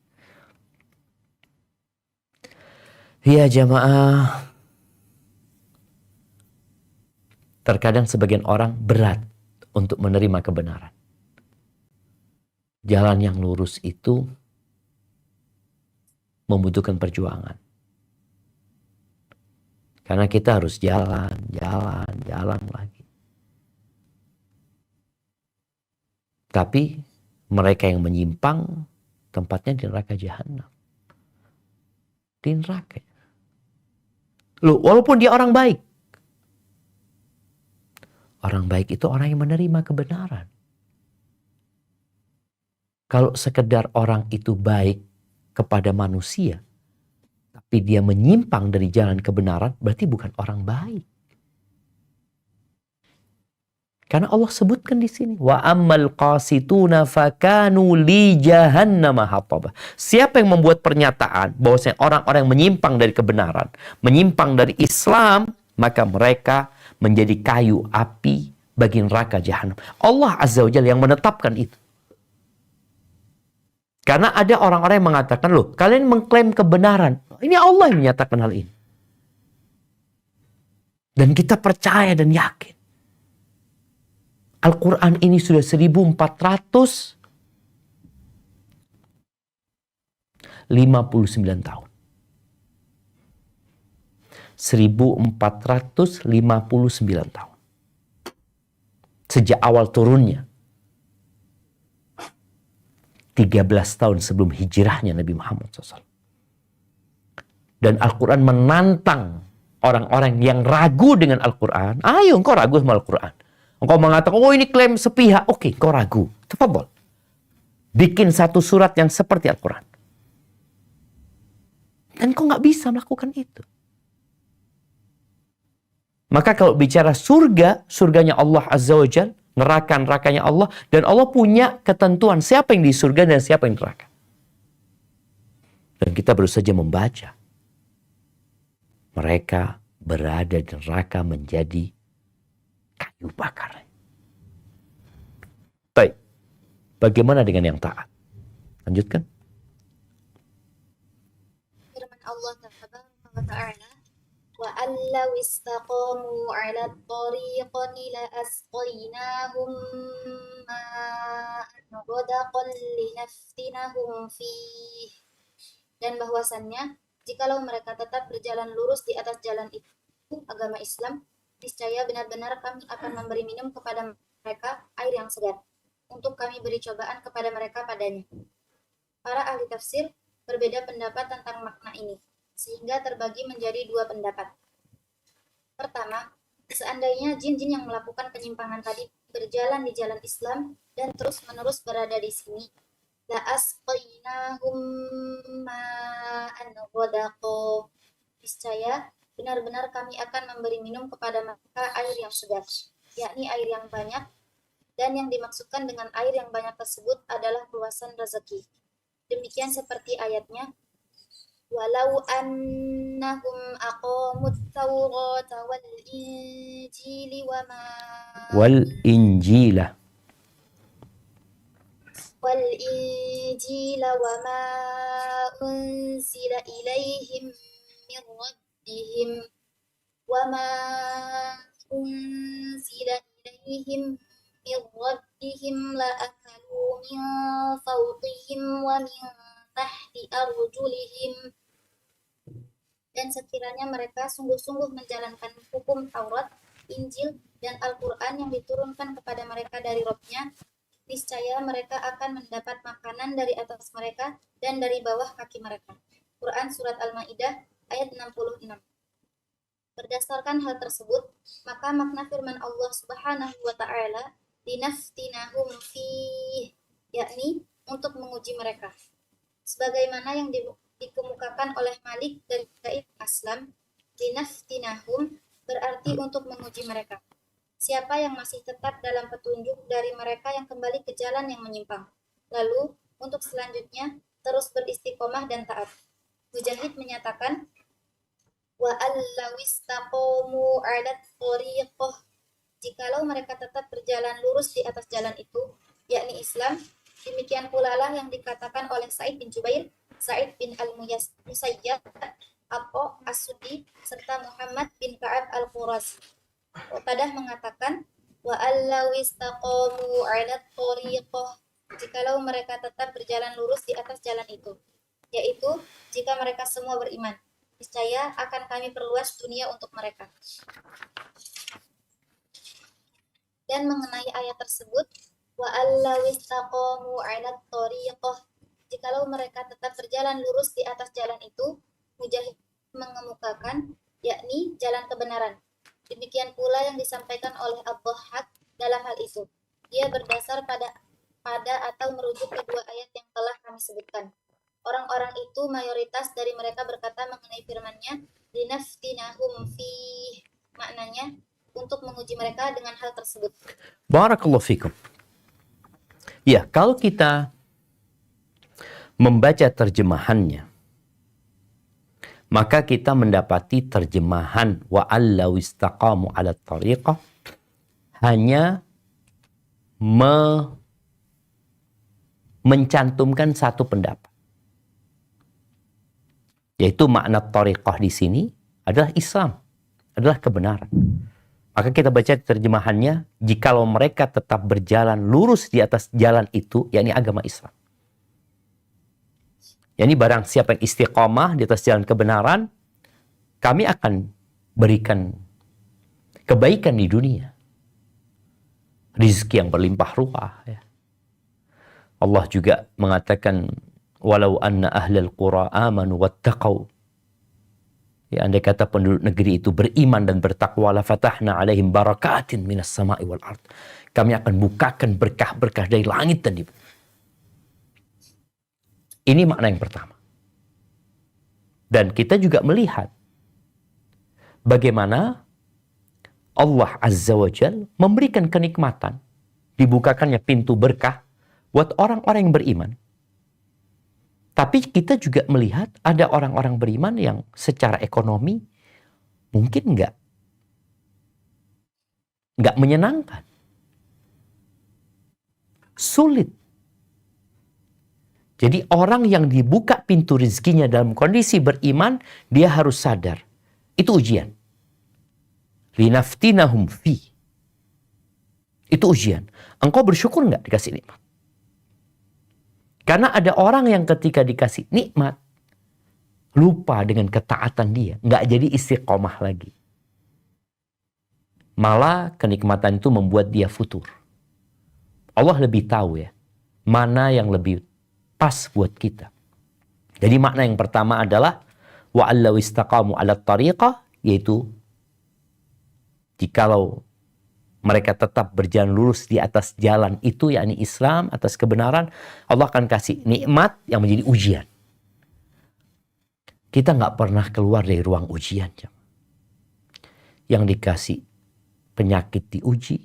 Ya jamaah, terkadang sebagian orang berat untuk menerima kebenaran. Jalan yang lurus itu membutuhkan perjuangan. Karena kita harus jalan lagi. Tapi mereka yang menyimpang tempatnya di neraka jahanam. Di neraka. Loh, walaupun dia orang baik. Orang baik itu orang yang menerima kebenaran. Kalau sekedar orang itu baik kepada manusia, tapi dia menyimpang dari jalan kebenaran, berarti bukan orang baik. Karena Allah sebutkan di sini, wa ammal qasituna fakanu li jahannama hataba. Siapa yang membuat pernyataan bahwasanya orang-orang yang menyimpang dari kebenaran, menyimpang dari Islam, maka mereka menjadi kayu api bagi neraka jahanam. Allah Azza wa Jalla yang menetapkan itu. Karena ada orang-orang yang mengatakan, loh, kalian mengklaim kebenaran. Ini Allah yang menyatakan hal ini. Dan kita percaya dan yakin. Al-Quran ini sudah 1459 tahun. 1459 tahun. Sejak awal turunnya. 13 tahun sebelum hijrahnya Nabi Muhammad SAW. Dan Al-Quran menantang orang-orang yang ragu dengan Al-Quran. Ayo engkau ragu sama Al-Quran. Engkau mengatakan, oh ini klaim sepihak. Oke, engkau ragu. Tafadhol. Bikin satu surat yang seperti Al-Quran. Dan engkau nggak bisa melakukan itu. Maka kalau bicara surga, surganya Allah Azza wa Jalla, neraka-nerakanya Allah, dan Allah punya ketentuan siapa yang di surga dan siapa yang neraka. Dan kita baru saja membaca. Mereka berada di neraka menjadi kayu bakar. Baik. Bagaimana dengan yang taat? Lanjutkan. Firman Allah Ta'ala, wa allaw istaqamu 'ala at-tariqati la asqaynahum ma'an ghadaqan linaftinahum fih. Dan bahwasannya jikalau mereka tetap berjalan lurus di atas jalan itu, agama Islam, niscaya benar-benar kami akan memberi minum kepada mereka air yang segar, untuk kami beri cobaan kepada mereka padanya. Para ahli tafsir berbeda pendapat tentang makna ini, sehingga terbagi menjadi dua pendapat. Pertama, seandainya jin-jin yang melakukan penyimpangan tadi berjalan di jalan Islam dan terus-menerus berada di sini, la asqaynahum ma'an ghadaqa. Niscaya benar-benar kami akan memberi minum kepada mereka air yang segar, yakni air yang banyak, dan yang dimaksudkan dengan air yang banyak tersebut adalah luasan rezeki. Demikian seperti ayatnya, walau annahum aqamut tawrata wal injili Wal injila. wal injila wa ma unsila ilaihim min rabbihim wa ma unsila ilaihim min rabbihim la akalu min fawqihim wa min tahti arjulihim. Dan sekiranya mereka sungguh-sungguh menjalankan hukum Taurat, Injil, dan Al-Quran yang diturunkan kepada mereka dari Rabb-nya, niscaya mereka akan mendapat makanan dari atas mereka dan dari bawah kaki mereka. Quran Surat Al-Ma'idah ayat 66. Berdasarkan hal tersebut, maka makna firman Allah Subhanahu wa Ta'ala, linaftinahum fih, yakni untuk menguji mereka. Sebagaimana yang dikemukakan oleh Malik dari Zaid Aslam, linaftinahum berarti untuk menguji mereka. Siapa yang masih tetap dalam petunjuk dari mereka yang kembali ke jalan yang menyimpang. Lalu, untuk selanjutnya, terus beristiqomah dan taat. Mujahid menyatakan, wa allaw istaqamu 'ala thariqah. Jikalau mereka tetap berjalan lurus di atas jalan itu, yakni Islam, demikian pula lah yang dikatakan oleh Sa'id bin Jubair, Sa'id bin Al-Musayyab, Apo As-Suddi, serta Muhammad bin Ka'ab Al-Qurazi. Qatadah mengatakan, wa allaw istaqamu 'ala thariqah, jikalau mereka tetap berjalan lurus di atas jalan itu, yaitu jika mereka semua beriman, niscaya akan kami perluas dunia untuk mereka. Dan mengenai ayat tersebut, wa allaw istaqamu 'ala thariqah, jikalau mereka tetap berjalan lurus di atas jalan itu, Mujahid mengemukakan yakni jalan kebenaran. Demikian pula yang disampaikan oleh Ad-Dhahhak dalam hal itu. Dia berdasar pada atau merujuk kedua ayat yang telah kami sebutkan. Orang-orang itu mayoritas dari mereka berkata mengenai firman-Nya, linaftinahum fih, maknanya untuk menguji mereka dengan hal tersebut. Barakallahu fikum. Ya, kalau kita membaca terjemahannya, maka kita mendapati terjemahan wa allaw istaqamu 'ala tariqah hanya mencantumkan satu pendapat. Yaitu makna tariqah di sini adalah Islam, adalah kebenaran. Maka kita baca terjemahannya, jikalau mereka tetap berjalan lurus di atas jalan itu, yakni agama Islam. Yani barang siapa yang istiqomah di atas jalan kebenaran, kami akan berikan kebaikan di dunia. Rizki yang berlimpah ruah. Ya. Allah juga mengatakan, walau anna ahlal qura amanu wattaqau. Ya, andai kata penduduk negeri itu beriman dan bertakwa, la fatahna alaihim barakatin minas sama'i wal ard. Kami akan bukakan berkah-berkah dari langit dan di bumi. Ini makna yang pertama. Dan kita juga melihat bagaimana Allah Azza wa Jal memberikan kenikmatan, dibukakannya pintu berkah buat orang-orang yang beriman. Tapi kita juga melihat ada orang-orang beriman yang secara ekonomi mungkin nggak menyenangkan. Sulit. Jadi orang yang dibuka pintu rezekinya dalam kondisi beriman, dia harus sadar. Itu ujian. Linaftinahum fi. Itu ujian. Engkau bersyukur nggak dikasih nikmat? Karena ada orang yang ketika dikasih nikmat, lupa dengan ketaatan dia. Nggak jadi istiqomah lagi. Malah kenikmatan itu membuat dia futur. Allah lebih tahu ya, mana yang lebih pas buat kita. Jadi makna yang pertama adalah wa allaw istaqamu 'ala tariqah, yaitu jikalau mereka tetap berjalan lurus di atas jalan itu, yakni Islam, atas kebenaran, Allah akan kasih nikmat yang menjadi ujian. Kita nggak pernah keluar dari ruang ujian. Yang dikasih penyakit diuji,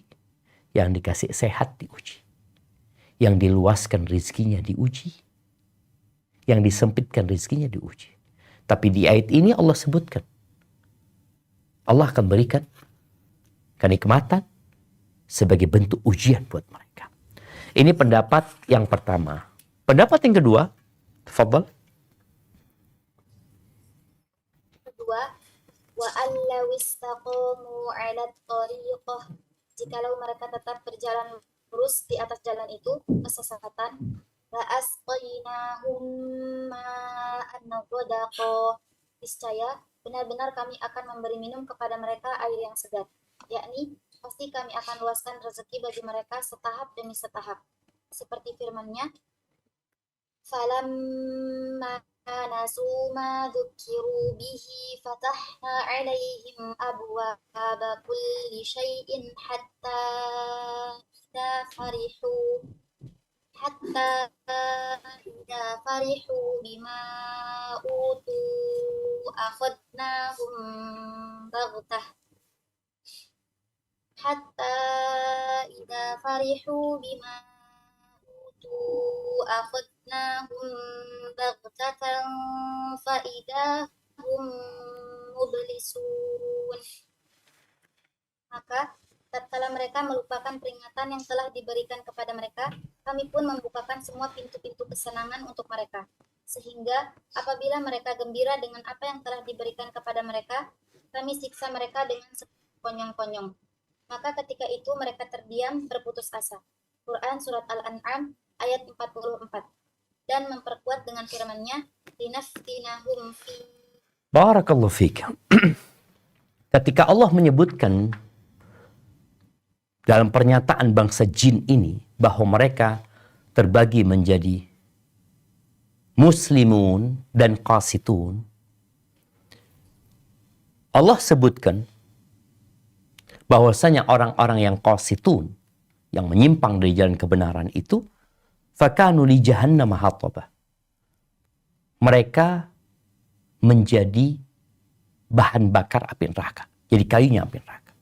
yang dikasih sehat diuji. Yang diluaskan rizkinya diuji. Yang disempitkan rizkinya diuji. Tapi di ayat ini Allah sebutkan, Allah akan berikan kenikmatan sebagai bentuk ujian buat mereka. Ini pendapat yang pertama. Pendapat yang kedua, tafadhal. Kedua, wa allaw istaqamu 'ala thariqah, jikalau mereka tetap berjalan lurus di atas jalan itu, kesesatan, la asqainahum ma'an ghadaqa, niscaya benar-benar kami akan memberi minum kepada mereka air yang segar, yakni pasti kami akan luaskan rezeki bagi mereka setahap demi setahap, seperti firman-Nya, falamma nasu ma dzukiru bihi fatahna 'alaihim abwaaba kulli syai'in hatta idza farihu bima utu akhadnahum baghtah hatta idza farihu bima utu akhadnahum baghtatan fa idza hum mublisun. Maka tatkala mereka melupakan peringatan yang telah diberikan kepada mereka, kami pun membukakan semua pintu-pintu kesenangan untuk mereka. sehingga apabila mereka gembira dengan apa yang telah diberikan kepada mereka, kami siksa mereka dengan sekonyong-konyong. Maka ketika itu mereka terdiam berputus asa. Quran Surat Al-An'am ayat 44. Dan memperkuat dengan firman-Nya, linaftinahum fi. Barakallahu fiik. Ketika Allah menyebutkan dalam pernyataan bangsa jin ini bahwa mereka terbagi menjadi muslimun dan qasitun, Allah sebutkan bahwasanya orang-orang yang qasitun, yang menyimpang dari jalan kebenaran itu, fakanu li jahannam hataba. Mereka menjadi bahan bakar api neraka. Jadi kayunya api neraka.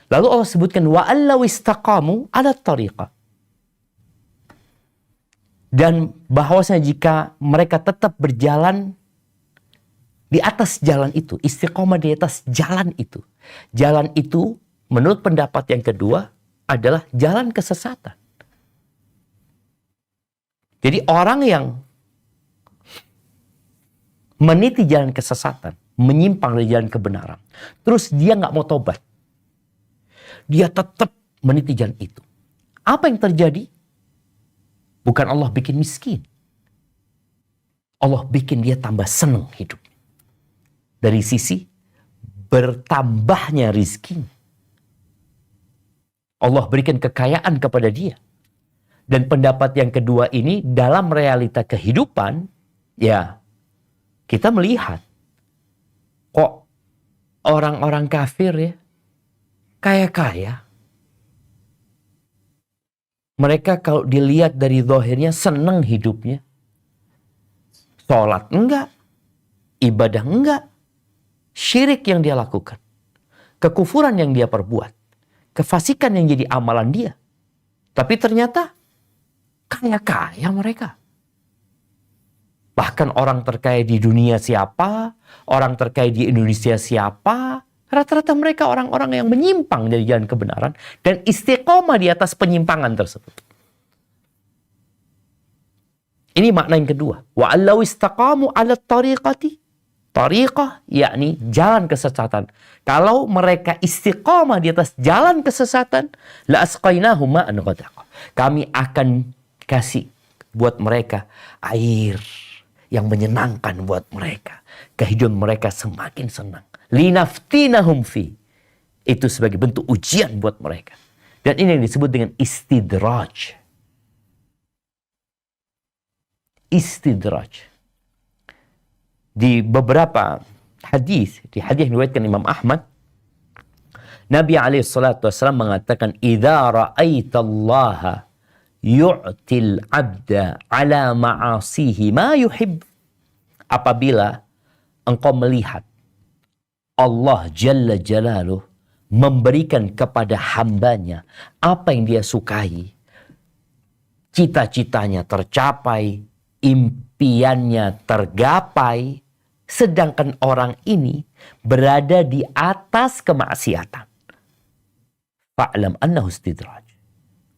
Lalu Allah sebutkan wa allaw istaqamu ala tariqah. Dan bahwasanya jika mereka tetap berjalan di atas jalan itu, istiqomah di atas jalan itu. Jalan itu menurut pendapat yang kedua adalah jalan kesesatan. Jadi orang yang meniti jalan kesesatan, menyimpang dari jalan kebenaran, terus dia nggak mau tobat, dia tetap meniti jalan itu. Apa yang terjadi? Bukan Allah bikin miskin. Allah bikin dia tambah senang hidup. Dari sisi bertambahnya rizkinya. Allah berikan kekayaan kepada dia. Dan pendapat yang kedua ini dalam realita kehidupan, ya kita melihat kok orang-orang kafir ya kaya-kaya. Mereka kalau dilihat dari zahirnya senang hidupnya. Sholat enggak, ibadah enggak, syirik yang dia lakukan, kekufuran yang dia perbuat, kefasikan yang jadi amalan dia. Tapi ternyata kaya-kaya mereka. Bahkan orang terkaya di dunia siapa, orang terkaya di Indonesia siapa, rata-rata mereka orang-orang yang menyimpang dari jalan kebenaran dan istiqomah di atas penyimpangan tersebut. Ini makna yang kedua. Wa allaw istaqamu ala tariqati. Tariqah yakni jalan kesesatan. Kalau mereka istiqomah di atas jalan kesesatan, la asqainahum ma'an ghadaqa. Kami akan kasih buat mereka air yang menyenangkan buat mereka. Kehidupan mereka semakin senang. Linaftinahum fi. Itu sebagai bentuk ujian buat mereka. Dan ini yang disebut dengan istidraj. Istidraj. Di beberapa hadis, di hadis yang diriwayatkan Imam Ahmad, Nabi SAW mengatakan, "Idza ra'aitallaha yu'til 'abda 'ala ma'asihi ma yuhib." Apabila engkau melihat Allah Jalla Jalaluh memberikan kepada hambanya apa yang dia sukai, cita-citanya tercapai, impiannya tergapai, sedangkan orang ini berada di atas kemaksiatan. Fa'lam annahu istidraj.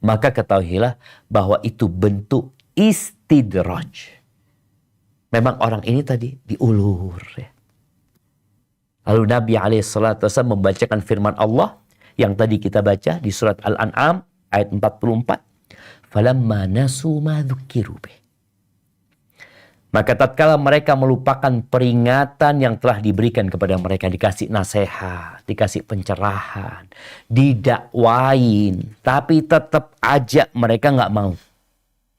Maka ketahuilah bahwa itu bentuk istidraj. Memang orang ini tadi diulur. Ya. Lalu Nabi SAW membacakan firman Allah yang tadi kita baca di surat Al-An'am ayat 44. Falamma nasu ma dzukiru bih. Maka tatkala mereka melupakan peringatan yang telah diberikan kepada mereka, dikasih nasihat, dikasih pencerahan, didakwain, tapi tetap aja mereka nggak mau.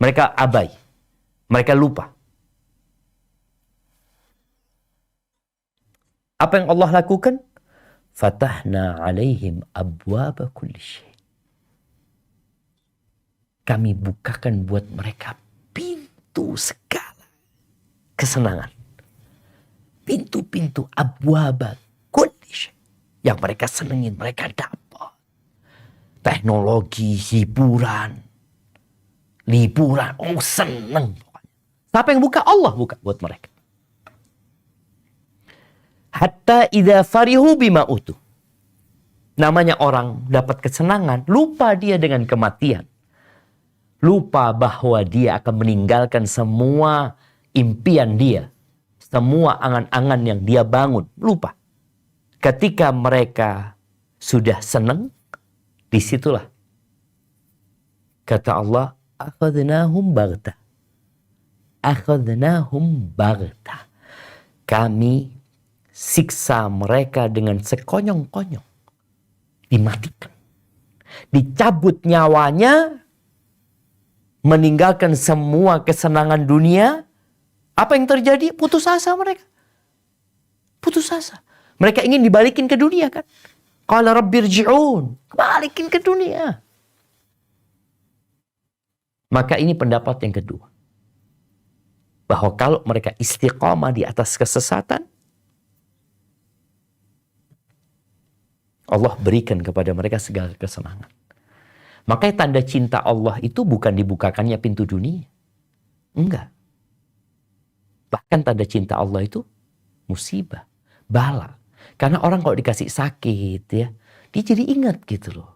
Mereka abai, mereka lupa. Apa yang Allah lakukan? Fatahna alaihim abwaba kulli syai. Kami bukakan buat mereka pintu segala kesenangan. Pintu-pintu abwaba kulli syai. Yang mereka senengin, mereka dapat. Teknologi, hiburan. Liburan, oh seneng. Siapa yang buka? Allah buka buat mereka. Hatta idza farihu bima utu. Namanya orang dapat kesenangan, lupa dia dengan kematian. Lupa bahwa dia akan meninggalkan semua impian dia, semua angan-angan yang dia bangun, lupa. Ketika mereka sudah senang, disitulah kata Allah, akhadnahum baghtah. Akhadnahum baghtah. Kami siksa mereka dengan sekonyong-konyong. Dimatikan. Dicabut nyawanya, meninggalkan semua kesenangan dunia. Apa yang terjadi? Putus asa mereka. Putus asa. Mereka ingin dibalikin ke dunia kan? Qala rabbirji'un. Balikin ke dunia. Maka ini pendapat yang kedua. Bahwa kalau mereka istiqamah di atas kesesatan, Allah berikan kepada mereka segala kesenangan. Makanya tanda cinta Allah itu bukan dibukakannya pintu dunia. Enggak. Bahkan tanda cinta Allah itu musibah, bala. Karena orang kalau dikasih sakit ya, dia jadi ingat gitu loh.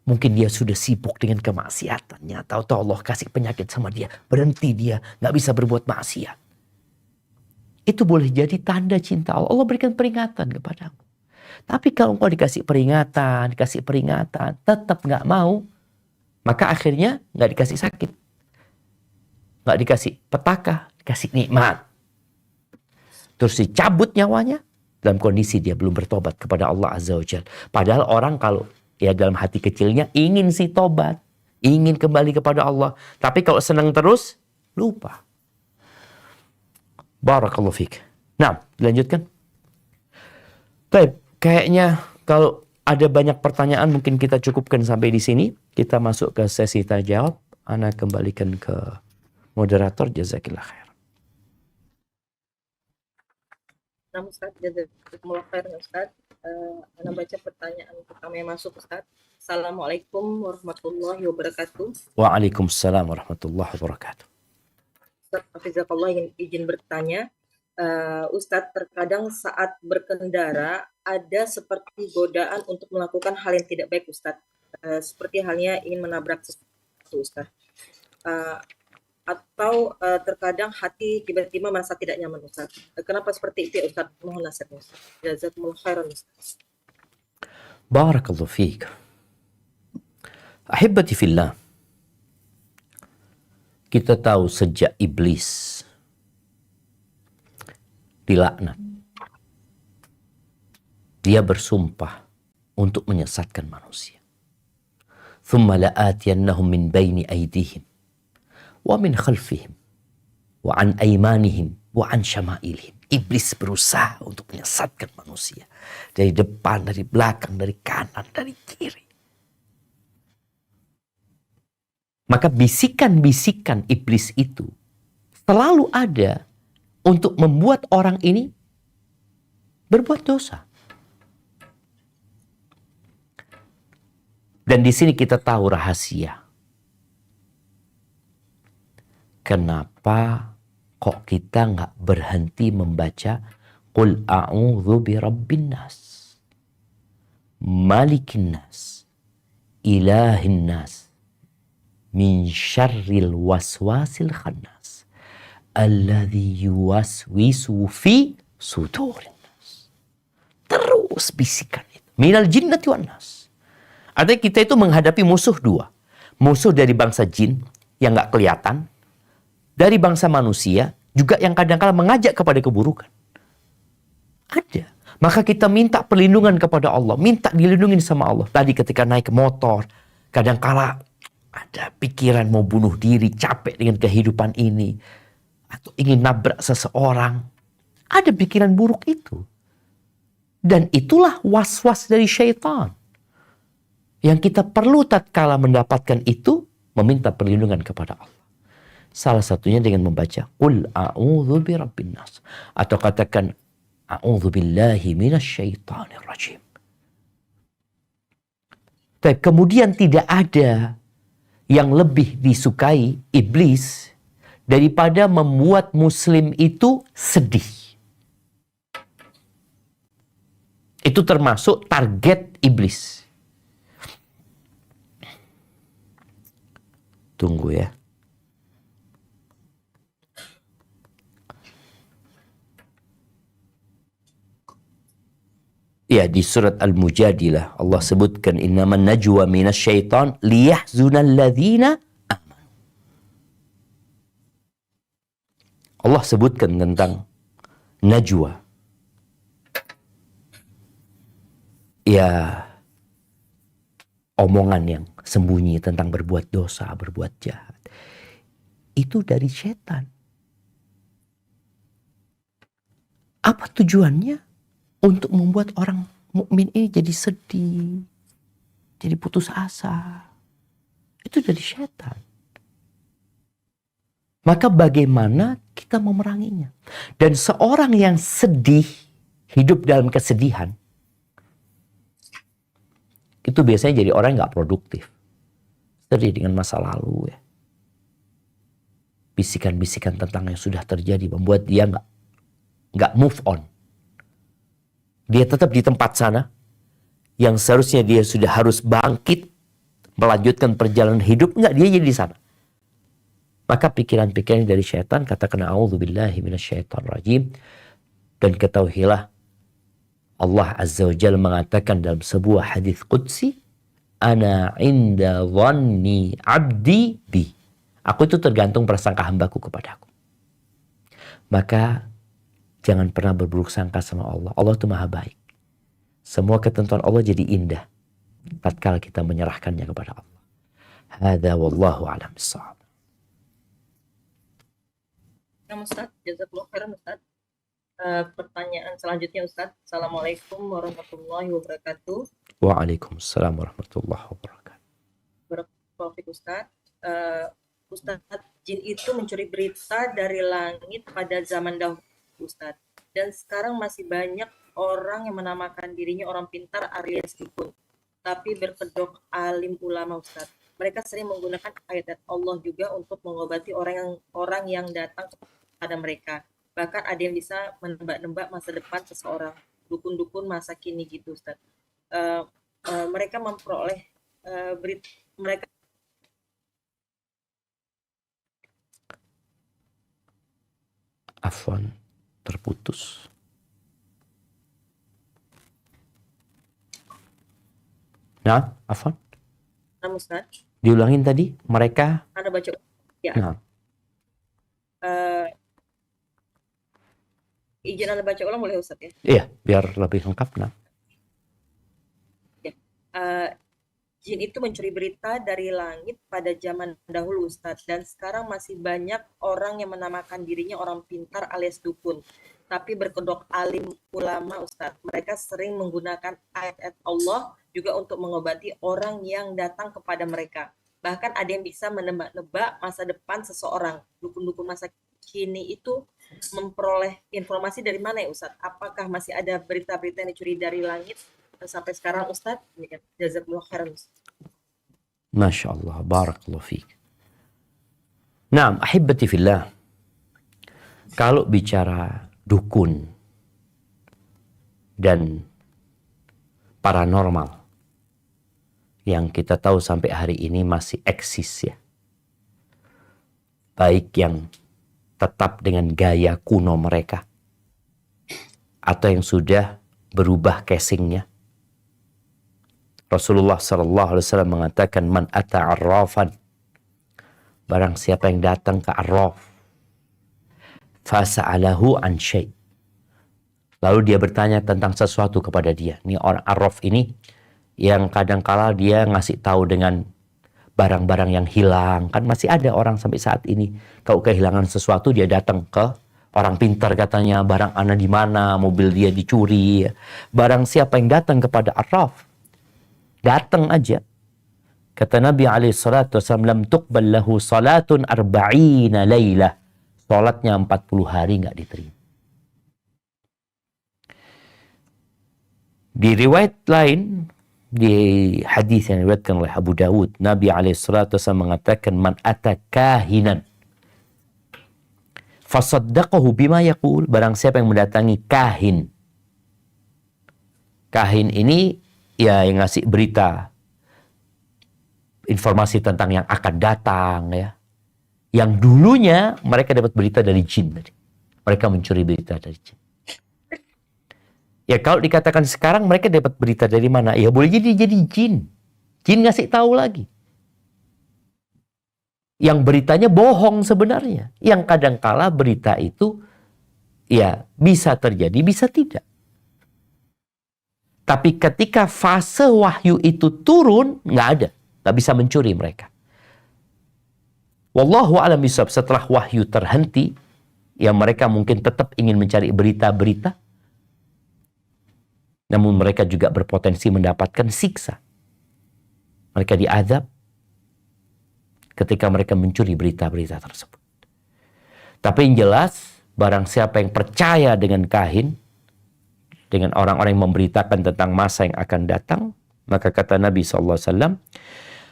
Mungkin dia sudah sibuk dengan kemaksiatannya. Tahu-tahu Allah kasih penyakit sama dia. Berhenti dia. Nggak bisa berbuat maksiat. Itu boleh jadi tanda cinta Allah. Allah berikan peringatan kepadamu. Tapi kalau engkau dikasih peringatan, tetap nggak mau. Maka akhirnya nggak dikasih sakit. Nggak dikasih petaka. Dikasih nikmat. Terus dicabut nyawanya. Dalam kondisi dia belum bertobat kepada Allah Azza wa Jalla. Padahal orang kalau ya dalam hati kecilnya ingin sih tobat. Ingin kembali kepada Allah. Tapi kalau senang terus, lupa. Barakallahu fiik. Nah, dilanjutkan. Baik, kayaknya kalau ada banyak pertanyaan mungkin kita cukupkan sampai di sini. Kita masuk ke sesi tanya jawab. Ana kembalikan ke moderator. Jazakillah khair. Nama Ustaz, jazakumullah khairan Ustaz. Ana baca pertanyaan pertama yang masuk Ustaz. Assalamualaikum warahmatullahi wabarakatuh. Waalaikumsalam warahmatullahi wabarakatuh. Ustaz Hafizakallah izin bertanya. Ustaz, terkadang saat berkendara ada seperti godaan untuk melakukan hal yang tidak baik Ustaz. Seperti halnya ingin menabrak sesuatu Ustaz. Atau terkadang hati tiba-tiba merasa tidak nyaman Ustaz. Kenapa seperti itu ya Ustaz? Mohon nasihatnya Ustaz. Jazakumullah khairan Ustaz. Barakallahu fiik. Ahibati fillah. Kita tahu sejak iblis dilaknat, dia bersumpah untuk menyesatkan manusia. Thumma la'atiyannahum min baini aydihim wa min khalfihim wa an aymanihim wa an syama'ilihim. Iblis berusaha untuk menyesatkan manusia. Dari depan, dari belakang, dari kanan, dari kiri. Maka bisikan-bisikan iblis itu selalu ada untuk membuat orang ini berbuat dosa. Dan di sini kita tahu rahasia. Kenapa kok kita nggak berhenti membaca Qul a'udzu birabbin nas, malikin nas, ilahin nas, min syarril waswasil khannas, alladzi yuwaswisu fi sudurin nas. Terus bisikan itu. Minal jinnati wan nas. Artinya kita itu menghadapi musuh dua. Musuh dari bangsa jin yang nggak kelihatan. Dari bangsa manusia juga yang kadang-kala mengajak kepada keburukan. Ada. Maka kita minta perlindungan kepada Allah. Minta dilindungi sama Allah. Tadi ketika naik ke motor. Kadang-kala ada pikiran mau bunuh diri. Capek dengan kehidupan ini. Atau ingin nabrak seseorang. Ada pikiran buruk itu. Dan itulah was-was dari syaitan. Yang kita perlu tatkala mendapatkan itu. Meminta perlindungan kepada Allah. Salah satunya dengan membaca Qul a'udzu birabbin nas. Atau katakan A'udzu billahi minasyaitonir rajim. Kemudian tidak ada yang lebih disukai iblis daripada membuat muslim itu sedih. Itu termasuk target iblis. Tunggu ya. Ya, di surat Al-Mujadilah Allah sebutkan innaman najwa minasyaitan liyahzunal ladzina. Allah sebutkan tentang najwa. Ya, omongan yang sembunyi tentang berbuat dosa, berbuat jahat. Itu dari setan. Apa tujuannya? Untuk membuat orang mukmin ini jadi sedih, jadi putus asa. Itu dari setan. Maka bagaimana kita memeranginya? Dan seorang yang sedih, hidup dalam kesedihan, itu biasanya jadi orang yang gak produktif. Sedih dengan masa lalu ya. Bisikan-bisikan tentang yang sudah terjadi membuat dia gak move on. Dia tetap di tempat sana yang seharusnya dia sudah harus bangkit melanjutkan perjalanan hidup, enggak, dia jadi di sana. Maka pikiran-pikiran dari syaitan, katakan a'udzubillahi minasyaitonir rajim, dan ketahuilah Allah Azza wa Jalla mengatakan dalam sebuah hadis qudsi, ana inda dhanni abdi bi. Aku itu tergantung prasangka hambaku kepadaku. Maka jangan pernah berburuk sangka sama Allah. Allah itu maha baik. Semua ketentuan Allah jadi indah tatkala kita menyerahkannya kepada Allah. Hadza wallahu a'lam bissawab. Nah, Ustaz, jazakallahu khairan Ustaz. Pertanyaan selanjutnya Ustaz. Assalamualaikum warahmatullahi wabarakatuh. Waalaikumsalam warahmatullahi wabarakatuh. Barakallahu Ustaz. Ustaz, jin itu mencuri berita dari langit pada zaman dahulu Ustaz. Dan sekarang masih banyak orang yang menamakan dirinya orang pintar alias dukun, tapi berkedok alim ulama Ustaz. Mereka sering menggunakan ayat Allah juga untuk mengobati orang yang datang kepada mereka. Bahkan ada yang bisa menebak-nebak masa depan seseorang. Dukun-dukun masa kini gitu Ustaz. Mereka memperoleh mereka Afwan, terputus. Nah, Afwan. Nah, Ustaz. Diulangin tadi, mereka. Anda baca. Ya. Nah. Izin Anda baca ulang boleh Ustaz ya? Iya, biar lebih lengkap. Nah. Ya. Jin itu mencuri berita dari langit pada zaman dahulu Ustadz, dan sekarang masih banyak orang yang menamakan dirinya orang pintar alias dukun, tapi berkedok alim ulama Ustadz. Mereka sering menggunakan ayat-ayat Allah juga untuk mengobati orang yang datang kepada mereka. Bahkan ada yang bisa menebak-nebak masa depan seseorang. Dukun-dukun masa kini itu memperoleh informasi dari mana ya Ustadz? Apakah masih ada berita-berita yang dicuri dari langit sampai sekarang Ustadz? Jazakumullah khairan Ustadz. Masya Allah, barakallahu fiik. Nah, ahibati fillah. Kalau bicara dukun dan paranormal yang kita tahu sampai hari ini masih eksis ya. Baik yang tetap dengan gaya kuno mereka atau yang sudah berubah casingnya. Rasulullah sallallahu alaihi wasallam mengatakan man ata arrafan, barang siapa yang datang ke arraf fasa'alahu an syai', lalu dia bertanya tentang sesuatu kepada dia. Ini orang arraf ini yang kadangkala dia ngasih tahu dengan barang-barang yang hilang. Kan masih ada orang sampai saat ini kalau kehilangan sesuatu dia datang ke orang pintar, katanya barang ana di mana, mobil dia dicuri. Barang siapa yang datang kepada arraf, datang aja. Kata Nabi alaihissalatu wassalam, lam tuqbal lahu salatun arba'ina laylah. Salatnya 40 hari nggak diterima. Di riwayat lain, di hadis yang diriwayatkan oleh Abu Dawud, Nabi alaihissalatu wassalam mengatakan, man ata kahinan fasaddaqahu bima yaqul, barang siapa yang mendatangi kahin. Kahin ini ya yang ngasih berita, informasi tentang yang akan datang ya. Yang dulunya mereka dapat berita dari jin tadi. Mereka mencuri berita dari jin. Ya kalau dikatakan sekarang mereka dapat berita dari mana? Ya boleh jadi jin. Jin ngasih tahu lagi. Yang beritanya bohong sebenarnya. Yang kadangkala berita itu ya bisa terjadi, bisa tidak. Tapi ketika fase wahyu itu turun, nggak ada. Nggak bisa mencuri mereka. Wallahu a'lam bishawab, setelah wahyu terhenti, ya mereka mungkin tetap ingin mencari berita-berita. Namun mereka juga berpotensi mendapatkan siksa. Mereka diazab ketika mereka mencuri berita-berita tersebut. Tapi yang jelas, barang siapa yang percaya dengan kahin, dengan orang-orang yang memberitakan tentang masa yang akan datang, maka kata Nabi SAW,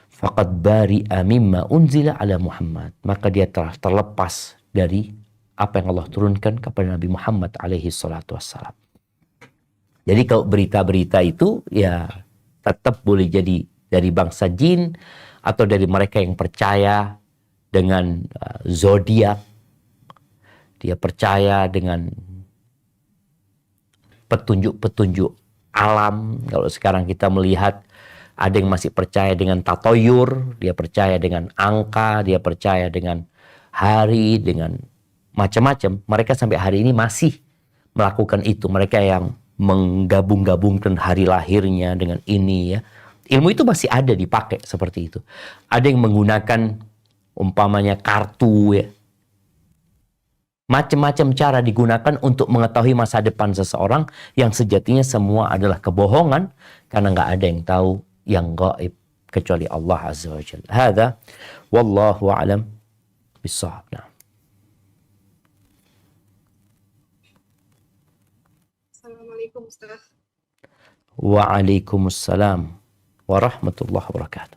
faqad bari'a mimma unzila ala Muhammad. Maka dia telah terlepas dari apa yang Allah turunkan kepada Nabi Muhammad alaihi salatu wassalam. Jadi kalau berita-berita itu ya tetap boleh jadi dari bangsa jin atau dari mereka yang percaya dengan zodiak. Dia percaya dengan petunjuk-petunjuk alam. Kalau sekarang kita melihat ada yang masih percaya dengan tatoyur, dia percaya dengan angka, dia percaya dengan hari, dengan macam-macam. Mereka sampai hari ini masih melakukan itu. Mereka yang menggabung-gabungkan hari lahirnya dengan ini ya. Ilmu itu masih ada dipakai seperti itu. Ada yang menggunakan umpamanya kartu ya. Macam-macam cara digunakan untuk mengetahui masa depan seseorang yang sejatinya semua adalah kebohongan karena nggak ada yang tahu yang gaib kecuali Allah Azza wa Jalla. Hadza wallahu a'lam bissawab. Assalamualaikum Ustaz. Waalaikumsalam warahmatullahi wabarakatuh.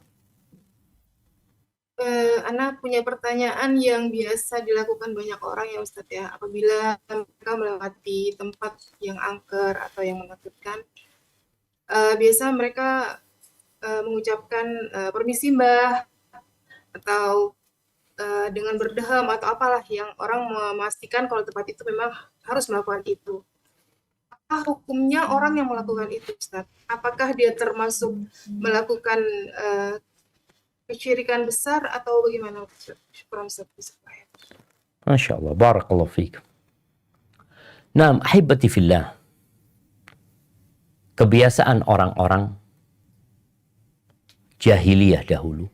Ana punya pertanyaan yang biasa dilakukan banyak orang ya Ustaz ya. Apabila mereka melewati tempat yang angker atau yang menakutkan, biasa mereka mengucapkan permisi Mbah atau dengan berdeham atau apalah yang orang memastikan kalau tempat itu memang harus melakukan itu. Apa hukumnya orang yang melakukan itu Ustaz? Apakah dia termasuk melakukan kesyirikan besar atau bagaimana? Syukran Ustaz. Masya Allah, barakallahu fiikum. Naam, ahibati fillah. Kebiasaan orang-orang jahiliyah dahulu,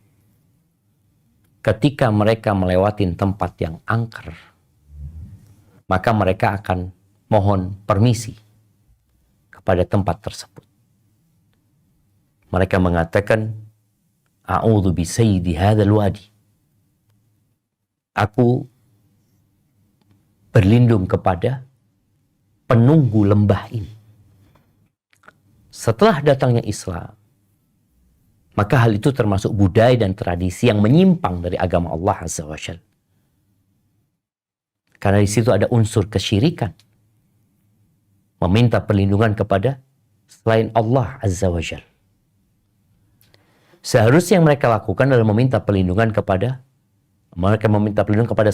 ketika mereka melewati tempat yang angker, maka mereka akan mohon permisi kepada tempat tersebut. Mereka mengatakan, A'udzu bi sayyidi hadzal wadi. Aku berlindung kepada penunggu lembah ini. Setelah datangnya Islam, maka hal itu termasuk budaya dan tradisi yang menyimpang dari agama Allah Azza wa Jalla. Karena di situ ada unsur kesyirikan. Meminta perlindungan kepada selain Allah Azza wa Jalla. Seharusnya yang mereka lakukan adalah meminta perlindungan kepada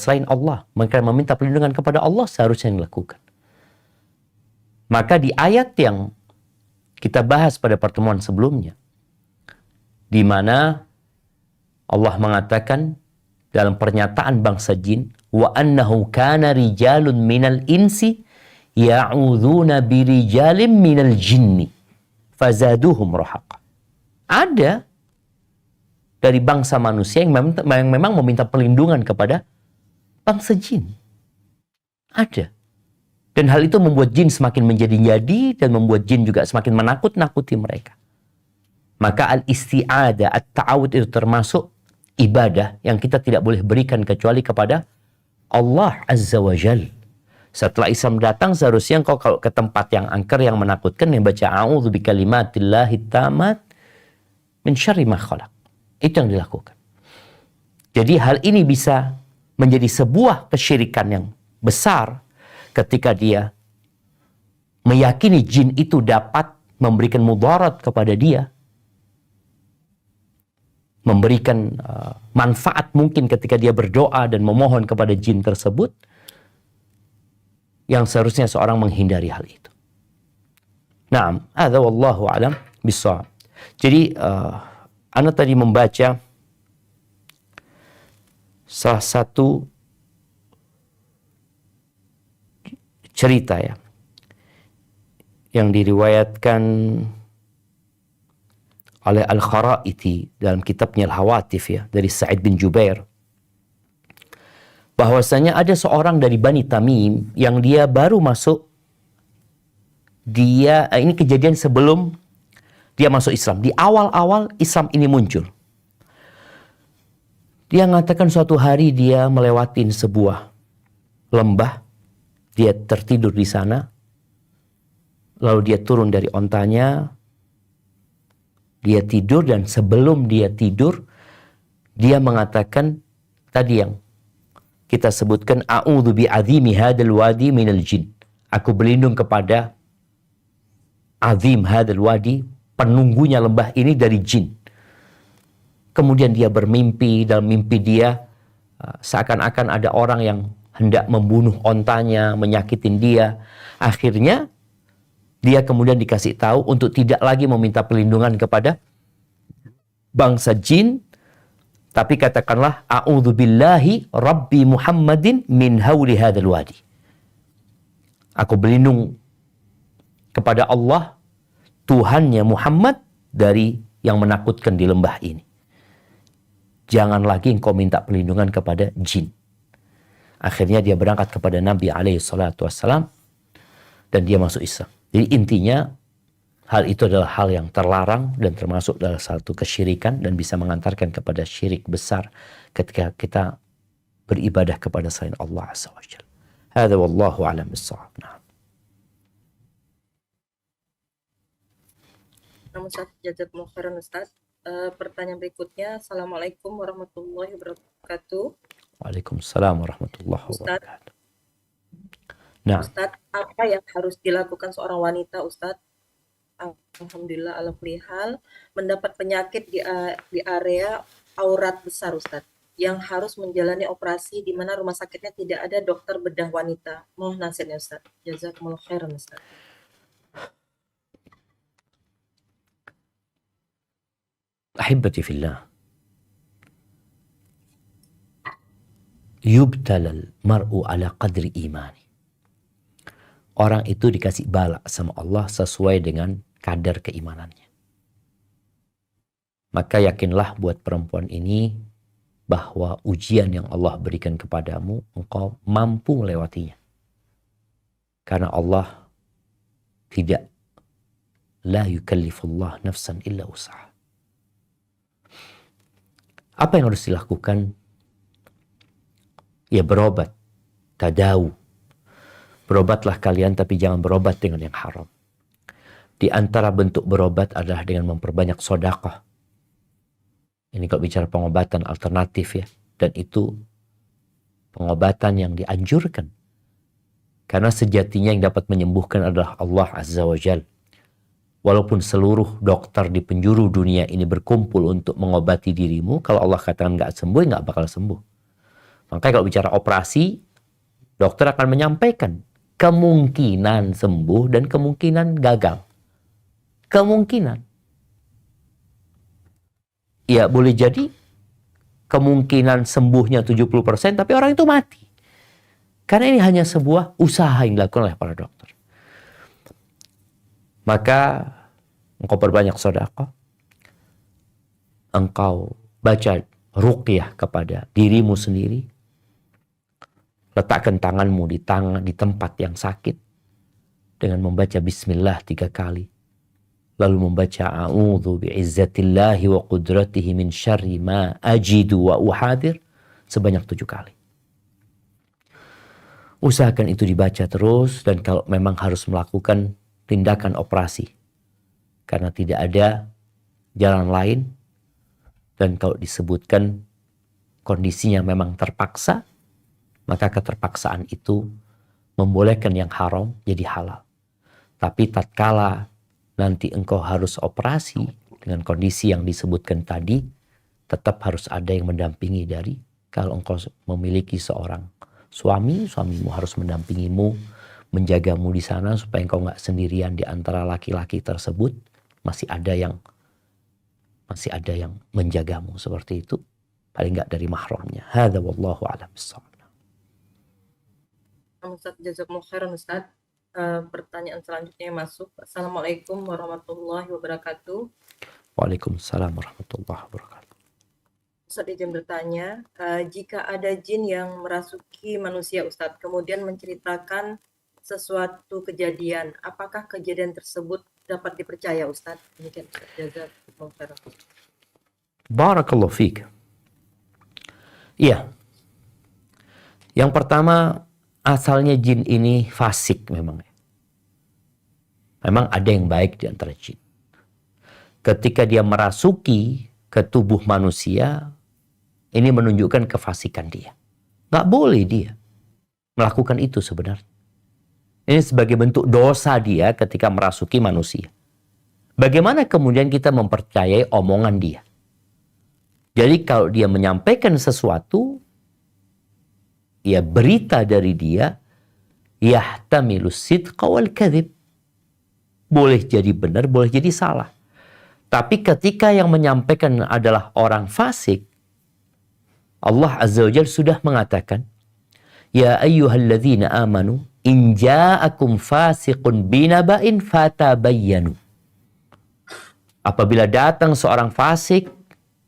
selain Allah. Mereka meminta perlindungan kepada Allah seharusnya yang dilakukan. Maka di ayat yang kita bahas pada pertemuan sebelumnya, di mana Allah mengatakan dalam pernyataan bangsa jin, wa annahu kana rijalun minal insi ya'udzuna birijalim minal jinni fazaduhum rahaqa. Ada dari bangsa manusia yang memang meminta perlindungan kepada bangsa jin. Ada. Dan hal itu membuat jin semakin menjadi-jadi dan membuat jin juga semakin menakut-nakuti mereka. Maka al-isti'adah, at-ta'awud itu termasuk ibadah yang kita tidak boleh berikan kecuali kepada Allah Azza wa Jal. Setelah Islam datang, seharusnya engkau kalau ke tempat yang angker, yang menakutkan, yang baca a'udzu bikalimatillahi tammat min syarri ma khalaq. Itu yang dilakukan. Jadi hal ini bisa menjadi sebuah kesyirikan yang besar ketika dia meyakini jin itu dapat memberikan mudarat kepada dia, memberikan manfaat mungkin ketika dia berdoa dan memohon kepada jin tersebut, yang seharusnya seorang menghindari hal itu. Naam, hadza wallahu alam bissawab. Jadi ana tadi membaca salah satu cerita ya yang diriwayatkan oleh Al-Kharaiti dalam kitabnya Al-Hawatif ya, dari Sa'id bin Jubair, bahwasanya ada seorang dari Bani Tamim yang dia baru masuk, ini kejadian sebelum dia masuk Islam, di awal-awal Islam ini muncul. Dia mengatakan suatu hari dia melewatin sebuah lembah, dia tertidur di sana, lalu dia turun dari ontanya, dia tidur, dan sebelum dia tidur, dia mengatakan tadi yang kita sebutkan, a'udzu bi'azimi hadzal wadi minal jin. Aku berlindung kepada azim hadzal wadi, penunggunya lembah ini, dari jin. Kemudian dia bermimpi, dalam mimpi dia seakan-akan ada orang yang hendak membunuh ontanya, menyakitin dia. Akhirnya dia kemudian dikasih tahu untuk tidak lagi meminta perlindungan kepada bangsa jin, tapi katakanlah a'udzu billahi rabbi Muhammadin min hauli hadzal wadi. Aku berlindung kepada Allah, Tuhannya Muhammad, dari yang menakutkan di lembah ini. Jangan lagi engkau minta perlindungan kepada jin. Akhirnya dia berangkat kepada Nabi SAW dan dia masuk Islam. Jadi intinya hal itu adalah hal yang terlarang dan termasuk dalam satu kesyirikan dan bisa mengantarkan kepada syirik besar ketika kita beribadah kepada selain Allah Azza wa Jalla. Hadza wallahu a'lam bissawab. Namun Ustaz, jazakumullah khairan Ustaz. Pertanyaan berikutnya, Assalamualaikum warahmatullahi wabarakatuh. Waalaikumsalam warahmatullahi wabarakatuh. Nah, Ustaz, apa yang harus dilakukan seorang wanita, Ustaz? Alhamdulillah ala kulli hal mendapat penyakit di area aurat besar, Ustaz, yang harus menjalani operasi di mana rumah sakitnya tidak ada dokter bedah wanita. Mohon nasihatnya, Ustaz. Jazakumullah khairan, Ustaz. Ahibati fillah, yubtalal mar'u ala qadri imani. Orang itu dikasih bala sama Allah sesuai dengan kadar keimanannya. Maka yakinlah buat perempuan ini bahwa ujian yang Allah berikan kepadamu, engkau mampu melewatinya. Karena Allah tidak, la yukallifullah nafsan illa usaha. Apa yang harus dilakukan? Ya berobat, tadawu. Berobatlah kalian, tapi jangan berobat dengan yang haram. Di antara bentuk berobat adalah dengan memperbanyak sedekah. Ini kalau bicara pengobatan alternatif ya. Dan itu pengobatan yang dianjurkan. Karena sejatinya yang dapat menyembuhkan adalah Allah Azza wa Jalla. Walaupun seluruh dokter di penjuru dunia ini berkumpul untuk mengobati dirimu, kalau Allah katakan nggak sembuh, nggak bakal sembuh. Makanya kalau bicara operasi, dokter akan menyampaikan kemungkinan sembuh dan kemungkinan gagal. Kemungkinan. Ya boleh jadi kemungkinan sembuhnya 70%, tapi orang itu mati. Karena ini hanya sebuah usaha yang dilakukan oleh para dokter. Maka engkau perbanyak sedekah, engkau baca ruqyah kepada dirimu sendiri, letakkan tanganmu di tempat yang sakit dengan membaca bismillah 3 kali, lalu membaca a'udzu bi'izzatillahi wa qudratihi min syarri ma ajidu wa uhadir sebanyak 7 kali. Usahakan itu dibaca terus, dan kalau memang harus melakukan tindakan operasi karena tidak ada jalan lain, dan kalau disebutkan kondisinya memang terpaksa, maka keterpaksaan itu membolehkan yang haram jadi halal. Tapi tatkala nanti engkau harus operasi dengan kondisi yang disebutkan tadi, tetap harus ada yang mendampingi. Dari kalau engkau memiliki seorang suami, suamimu harus mendampingimu, menjagamu di sana supaya engkau nggak sendirian di antara laki-laki tersebut. Masih ada yang menjagamu seperti itu. Paling nggak dari mahramnya. Hadza wallahu a'lam bissawab. Ustaz, jazakumullah khairan Ustaz. Pertanyaan selanjutnya yang masuk. Assalamualaikum warahmatullahi wabarakatuh. Waalaikumsalam warahmatullahi wabarakatuh. Ustaz izin bertanya, jika ada jin yang merasuki manusia Ustaz, kemudian menceritakan sesuatu kejadian, apakah kejadian tersebut dapat dipercaya Ustaz? Demikian Ustaz. Jazakumullah khairan. Barakallahu fiik. Iya. Yang pertama, asalnya jin ini fasik memang. Memang ada yang baik di antara jin. Ketika dia merasuki ke tubuh manusia, ini menunjukkan kefasikan dia. Nggak boleh dia melakukan itu sebenarnya. Ini sebagai bentuk dosa dia ketika merasuki manusia. Bagaimana kemudian kita mempercayai omongan dia? Jadi kalau dia menyampaikan sesuatu, ya berita dari dia, yahtamilus sidqa wal kadhib. Boleh jadi benar, boleh jadi salah. Tapi ketika yang menyampaikan adalah orang fasik, Allah Azza wa Jalla sudah mengatakan, ya ayyuhalladzina amanu in ja'akum fasiqun binaba'in fatabayyanu. Apabila datang seorang fasik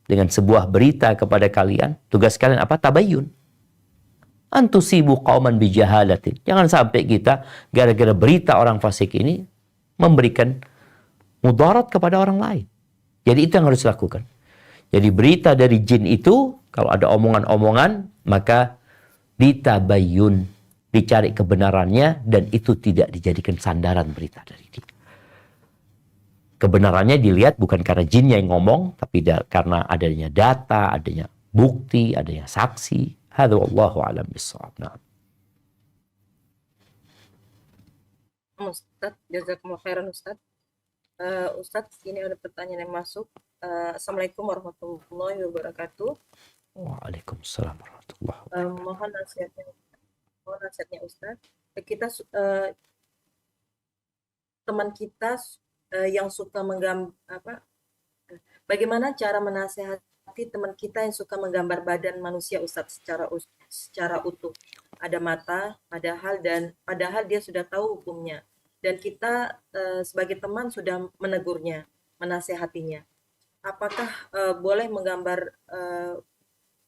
dengan sebuah berita kepada kalian, tugas kalian apa? Tabayyun. Antusibu qauman bijahalatin. Jangan sampai kita gara-gara berita orang fasik ini memberikan mudarat kepada orang lain. Jadi itu yang harus dilakukan. Jadi berita dari jin itu, kalau ada omongan-omongan, maka ditabayyun, dicari kebenarannya, dan itu tidak dijadikan sandaran berita dari dia. Kebenarannya dilihat bukan karena jinnya yang ngomong, tapi karena adanya data, adanya bukti, adanya saksi. Hadza wallahu a'lam bissawab. Nah. Ustaz, jazakumullah khairan Ustaz. Ustaz, ini ada pertanyaan yang masuk. Assalamualaikum warahmatullahi wabarakatuh. Waalaikumsalam warahmatullahi wabarakatuh. Mohon nasihatnya Ustaz. Kita teman kita yang suka bagaimana cara menasehati teman kita yang suka menggambar badan manusia Ustaz secara utuh. Ada mata, padahal dia sudah tahu hukumnya. Dan kita sebagai teman sudah menegurnya, menasehatinya. Apakah boleh menggambar,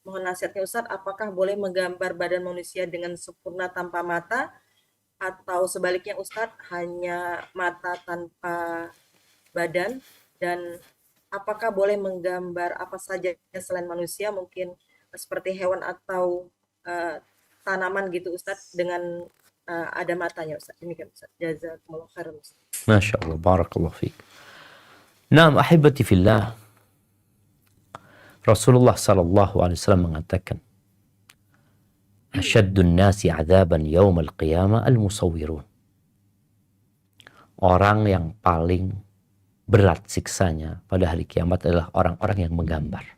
mohon nasihatnya Ustaz, apakah boleh menggambar badan manusia dengan sempurna tanpa mata, atau sebaliknya Ustaz, hanya mata tanpa badan? Dan apakah boleh menggambar apa saja selain manusia, mungkin seperti hewan atau tanaman gitu Ustaz, dengan ada matanya Ustaz? Demikian Ustaz. Jazakumullah khairan Ustaz. Masya Allah, barakallahu fiik. Naam, ahibati fillah. Rasulullah sallallahu alaihi wasallam mengatakan, asyaddun nasi adzaban yaumal qiyamah al-musawwirun. Orang yang paling berat siksanya pada hari kiamat adalah orang-orang yang menggambar.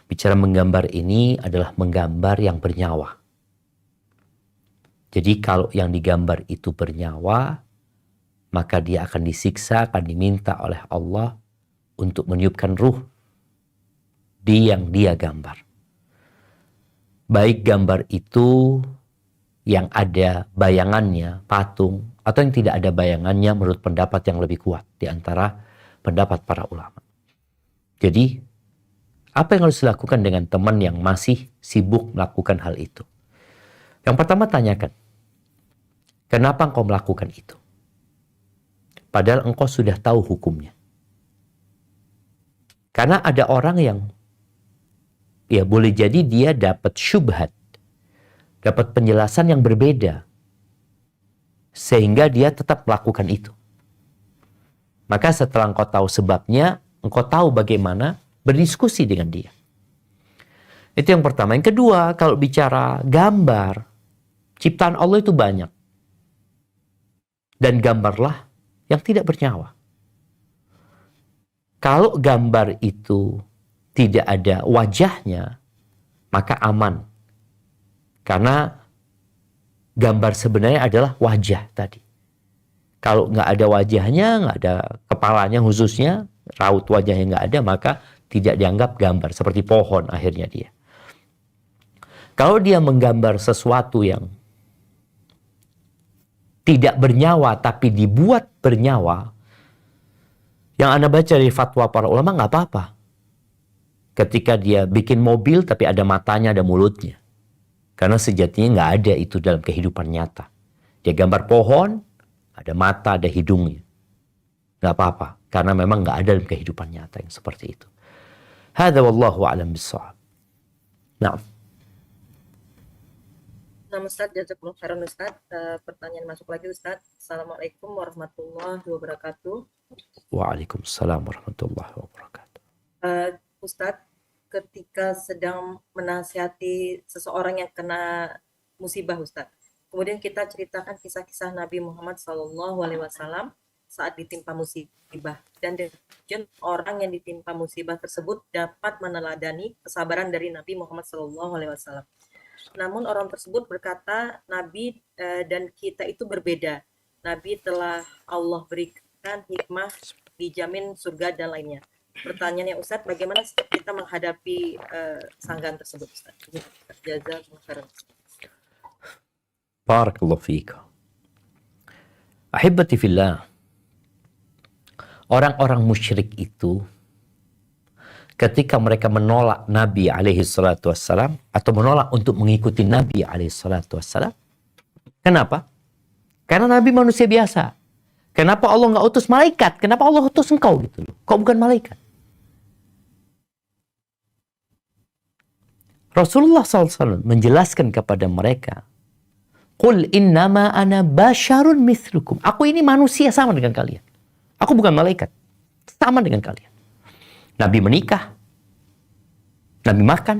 Bicara menggambar ini adalah menggambar yang bernyawa. Jadi kalau yang digambar itu bernyawa, maka dia akan disiksa, akan diminta oleh Allah untuk meniupkan ruh di yang dia gambar. Baik gambar itu yang ada bayangannya, patung, atau yang tidak ada bayangannya menurut pendapat yang lebih kuat di antara pendapat para ulama. Jadi, apa yang harus dilakukan dengan teman yang masih sibuk melakukan hal itu? Yang pertama, tanyakan, kenapa engkau melakukan itu? Padahal engkau sudah tahu hukumnya. Karena ada orang yang ya boleh jadi dia dapat syubhat, dapat penjelasan yang berbeda, sehingga dia tetap melakukan itu. Maka setelah engkau tahu sebabnya, engkau tahu bagaimana berdiskusi dengan dia. Itu yang pertama. Yang kedua, kalau bicara gambar, ciptaan Allah itu banyak. Dan gambarlah yang tidak bernyawa. Kalau gambar itu tidak ada wajahnya, maka aman. Karena gambar sebenarnya adalah wajah tadi. Kalau nggak ada wajahnya, nggak ada kepalanya khususnya, raut wajahnya nggak ada, maka tidak dianggap gambar. Seperti pohon akhirnya dia. Kalau dia menggambar sesuatu yang tidak bernyawa tapi dibuat bernyawa, yang Anda baca dari fatwa para ulama nggak apa-apa. Ketika dia bikin mobil tapi ada matanya, ada mulutnya. Karena sejatinya nggak ada itu dalam kehidupan nyata. Dia gambar pohon, ada mata, ada hidungnya. Nggak apa-apa. Karena memang nggak ada dalam kehidupan nyata yang seperti itu. Hadza wallahu a'lam bissawab. Nah. Nama Ustaz, jazakumullah khairan Ustaz. Pertanyaan masuk lagi Ustaz. Assalamualaikum warahmatullahi wabarakatuh. Waalaikumsalam warahmatullahi wabarakatuh. Ustaz, ketika sedang menasihati seseorang yang kena musibah Ustaz, kemudian kita ceritakan kisah-kisah Nabi Muhammad SAW saat ditimpa musibah, dan orang yang ditimpa musibah tersebut dapat meneladani kesabaran dari Nabi Muhammad SAW. Namun orang tersebut berkata Nabi dan kita itu berbeda. Nabi telah Allah berikan hikmah, dijamin surga dan lainnya. Pertanyaannya Ustaz, bagaimana kita menghadapi sanggahan tersebut Ustaz? Jazakumullah khairan. Barakallahu fiik. Ahibati fillah. Orang-orang musyrik itu ketika mereka menolak Nabi alaihi salatu wassalam atau menolak untuk mengikuti Nabi alaihi salatu wassalam. Kenapa? Karena Nabi manusia biasa. Kenapa Allah nggak utus malaikat? Kenapa Allah utus engkau gitu loh? Kok bukan malaikat? Rasulullah SAW menjelaskan kepada mereka, Qul innama ana basyarun mithlukum. Aku ini manusia sama dengan kalian. Aku bukan malaikat. Sama dengan kalian. Nabi menikah, Nabi makan,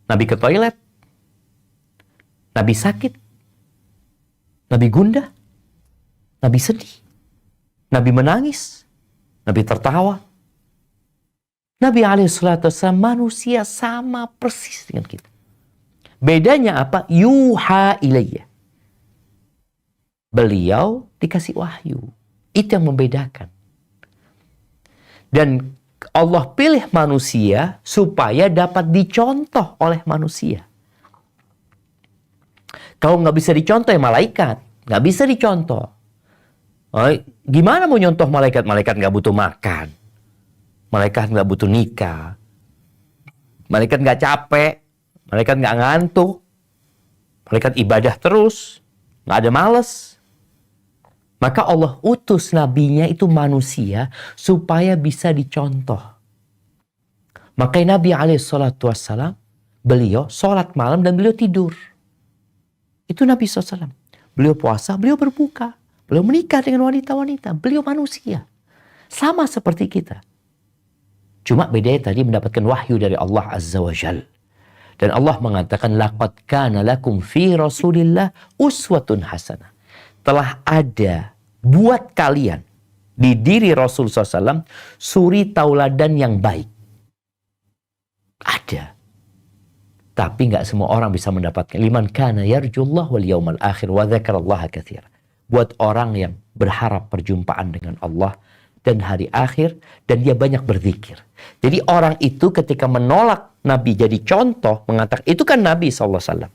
Nabi ke toilet, Nabi sakit, Nabi gundah, Nabi sedih, Nabi menangis, Nabi tertawa. Nabi alaihissalam manusia sama persis dengan kita. Bedanya apa? Yuha ilayya. Beliau dikasih wahyu. Itu yang membedakan. Dan Allah pilih manusia supaya dapat dicontoh oleh manusia. Kalau nggak bisa dicontoh ya malaikat. Nggak bisa dicontoh. Gimana mau nyontoh malaikat? Malaikat nggak butuh makan. Malaikat nggak butuh nikah. Malaikat nggak capek. Malaikat nggak ngantuk. Malaikat ibadah terus. Nggak ada males. Maka Allah utus nabinya itu manusia supaya bisa dicontoh. Makanya Nabi SAW, beliau sholat malam dan beliau tidur. Itu Nabi SAW. Beliau puasa, beliau berbuka. Beliau menikah dengan wanita-wanita. Beliau manusia. Sama seperti kita. Cuma bedanya tadi mendapatkan wahyu dari Allah Azza wa Jal. Dan Allah mengatakan, laqad kana lakum fi Rasulillah uswatun hasanah. Telah ada buat kalian di diri Rasul SAW suri tauladan yang baik. Ada. Tapi nggak semua orang bisa mendapatkan. Liman kana yarjullah wal yawmal akhir wa dzakarallaha katsira. Buat orang yang berharap perjumpaan dengan Allah dan hari akhir dan dia banyak berzikir. Jadi orang itu ketika menolak Nabi jadi contoh mengatakan itu kan Nabi SAW.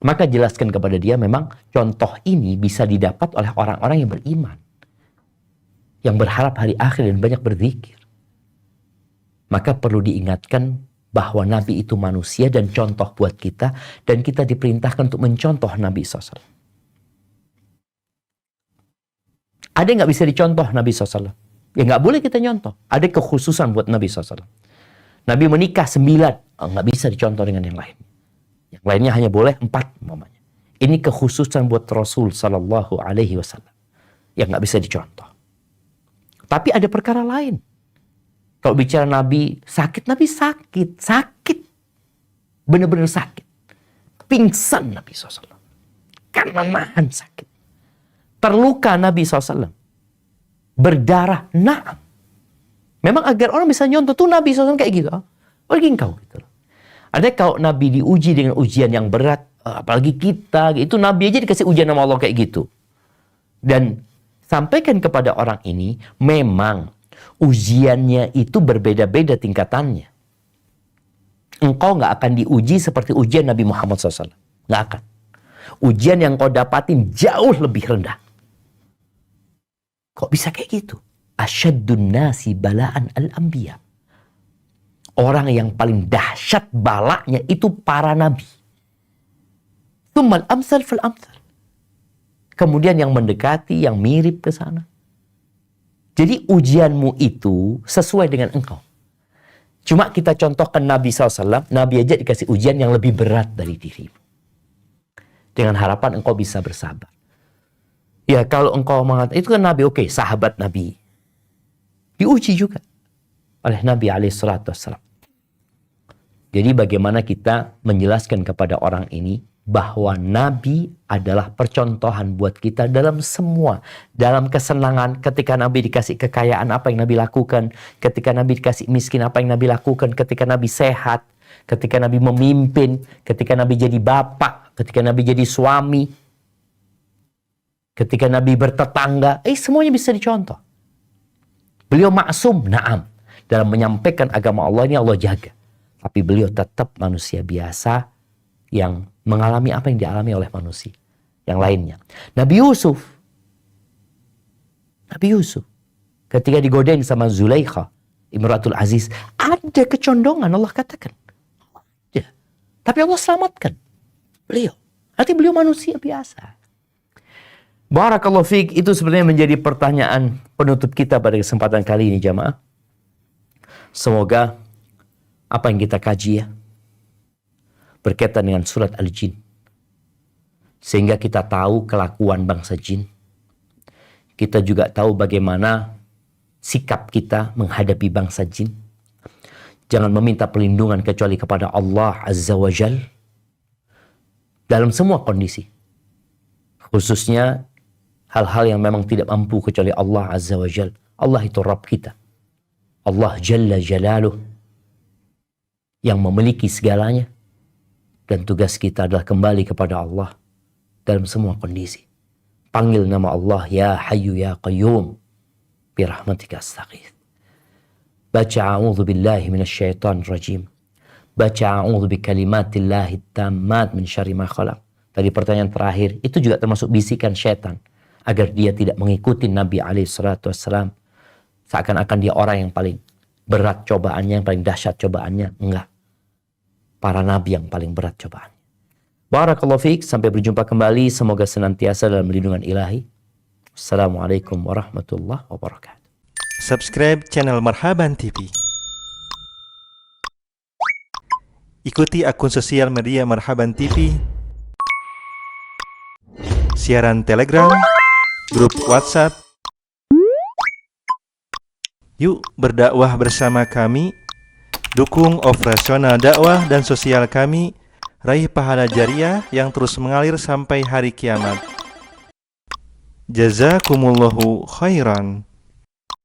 Maka jelaskan kepada dia memang contoh ini bisa didapat oleh orang-orang yang beriman. Yang berharap hari akhir dan banyak berzikir. Maka perlu diingatkan bahwa Nabi itu manusia dan contoh buat kita. Dan kita diperintahkan untuk mencontoh Nabi SAW. Ada yang nggak bisa dicontoh Nabi SAW? Ya nggak boleh kita nyontoh. Ada kekhususan buat Nabi SAW. Nabi menikah 9. Nggak bisa dicontoh dengan yang lain. Yang lainnya hanya boleh 4 umpamanya. Ini kekhususan buat Rasul Sallallahu Alaihi Wasallam yang nggak bisa dicontoh. Tapi ada perkara lain. Kalau bicara Nabi sakit, Nabi sakit, benar-benar sakit, pingsan Nabi SAW karena nahan sakit. Terluka Nabi SAW, berdarah, naam. Memang agar orang bisa nyontoh tuh Nabi SAW kayak gitu. Pergi engkau gitu. Ada kalau Nabi diuji dengan ujian yang berat, Apalagi kita, itu Nabi aja dikasih ujian sama Allah kayak gitu. Dan sampaikan kepada orang ini, memang ujiannya itu berbeda-beda tingkatannya. Engkau nggak akan diuji seperti ujian Nabi Muhammad SAW. Nggak akan. Ujian yang kau dapatin jauh lebih rendah. Kok bisa kayak gitu? Asyaddun nasi bala'an al-anbiya. Orang yang paling dahsyat balaknya itu para nabi. Tsummal amsal fal amsal. Kemudian yang mendekati, yang mirip ke sana. Jadi ujianmu itu sesuai dengan engkau. Cuma kita contohkan Nabi SAW, Nabi aja dikasih ujian yang lebih berat dari dirimu. Dengan harapan engkau bisa bersabar. Ya kalau engkau mengatakan, itu kan Nabi, oke, sahabat Nabi. Diuji juga oleh Nabi SAW. Jadi bagaimana kita menjelaskan kepada orang ini bahwa Nabi adalah percontohan buat kita dalam semua. Dalam kesenangan, ketika Nabi dikasih kekayaan, apa yang Nabi lakukan. Ketika Nabi dikasih miskin, apa yang Nabi lakukan. Ketika Nabi sehat, ketika Nabi memimpin, ketika Nabi jadi bapak, ketika Nabi jadi suami, ketika Nabi bertetangga, semuanya bisa dicontoh. Beliau maksum, na'am. Dalam menyampaikan agama Allah ini Allah jaga. Tapi beliau tetap manusia biasa yang mengalami apa yang dialami oleh manusia yang lainnya. Nabi Yusuf ketika digodain sama Zulaikha, Imratul Aziz, ada kecondongan, Allah katakan. Ya. Tapi Allah selamatkan beliau. Artinya beliau manusia biasa. Barakallahu fiik, itu sebenarnya menjadi pertanyaan penutup kita pada kesempatan kali ini, jamaah. Semoga apa yang kita kaji ya, berkaitan dengan surat Al-Jin. Sehingga kita tahu kelakuan bangsa jin. Kita juga tahu bagaimana sikap kita menghadapi bangsa jin. Jangan meminta perlindungan kecuali kepada Allah Azza wa Jal. Dalam semua kondisi. Khususnya hal-hal yang memang tidak mampu kecuali Allah Azza wa Jal. Allah itu Rabb kita. Allah Jalla Jalaluh. Yang memiliki segalanya. Dan tugas kita adalah kembali kepada Allah dalam semua kondisi. Panggil nama Allah, Ya Hayyu Ya Qayyum, birahmatika astaghith. Baca a'udzu billahi minasyaitonir rajim. Baca a'udzu bikalimatillahi tammat min syarri ma khalaq. Tadi pertanyaan terakhir, itu juga termasuk bisikan syaitan agar dia tidak mengikuti Nabi alaihi salatu wassalam. Seakan-akan dia orang yang paling berat cobaannya, yang paling dahsyat cobaannya. Enggak. Para nabi yang paling berat cobaan. Barakallahu fiik, sampai berjumpa kembali. Semoga senantiasa dalam lindungan ilahi. Assalamualaikum warahmatullahi wabarakatuh. Subscribe channel Marhaban TV. Ikuti akun sosial media Marhaban TV, siaran Telegram, grup WhatsApp. Yuk berdakwah bersama kami. Dukung operasional dakwah dan sosial kami, raih pahala jariah yang terus mengalir sampai hari kiamat. Jazakumullahu khairan.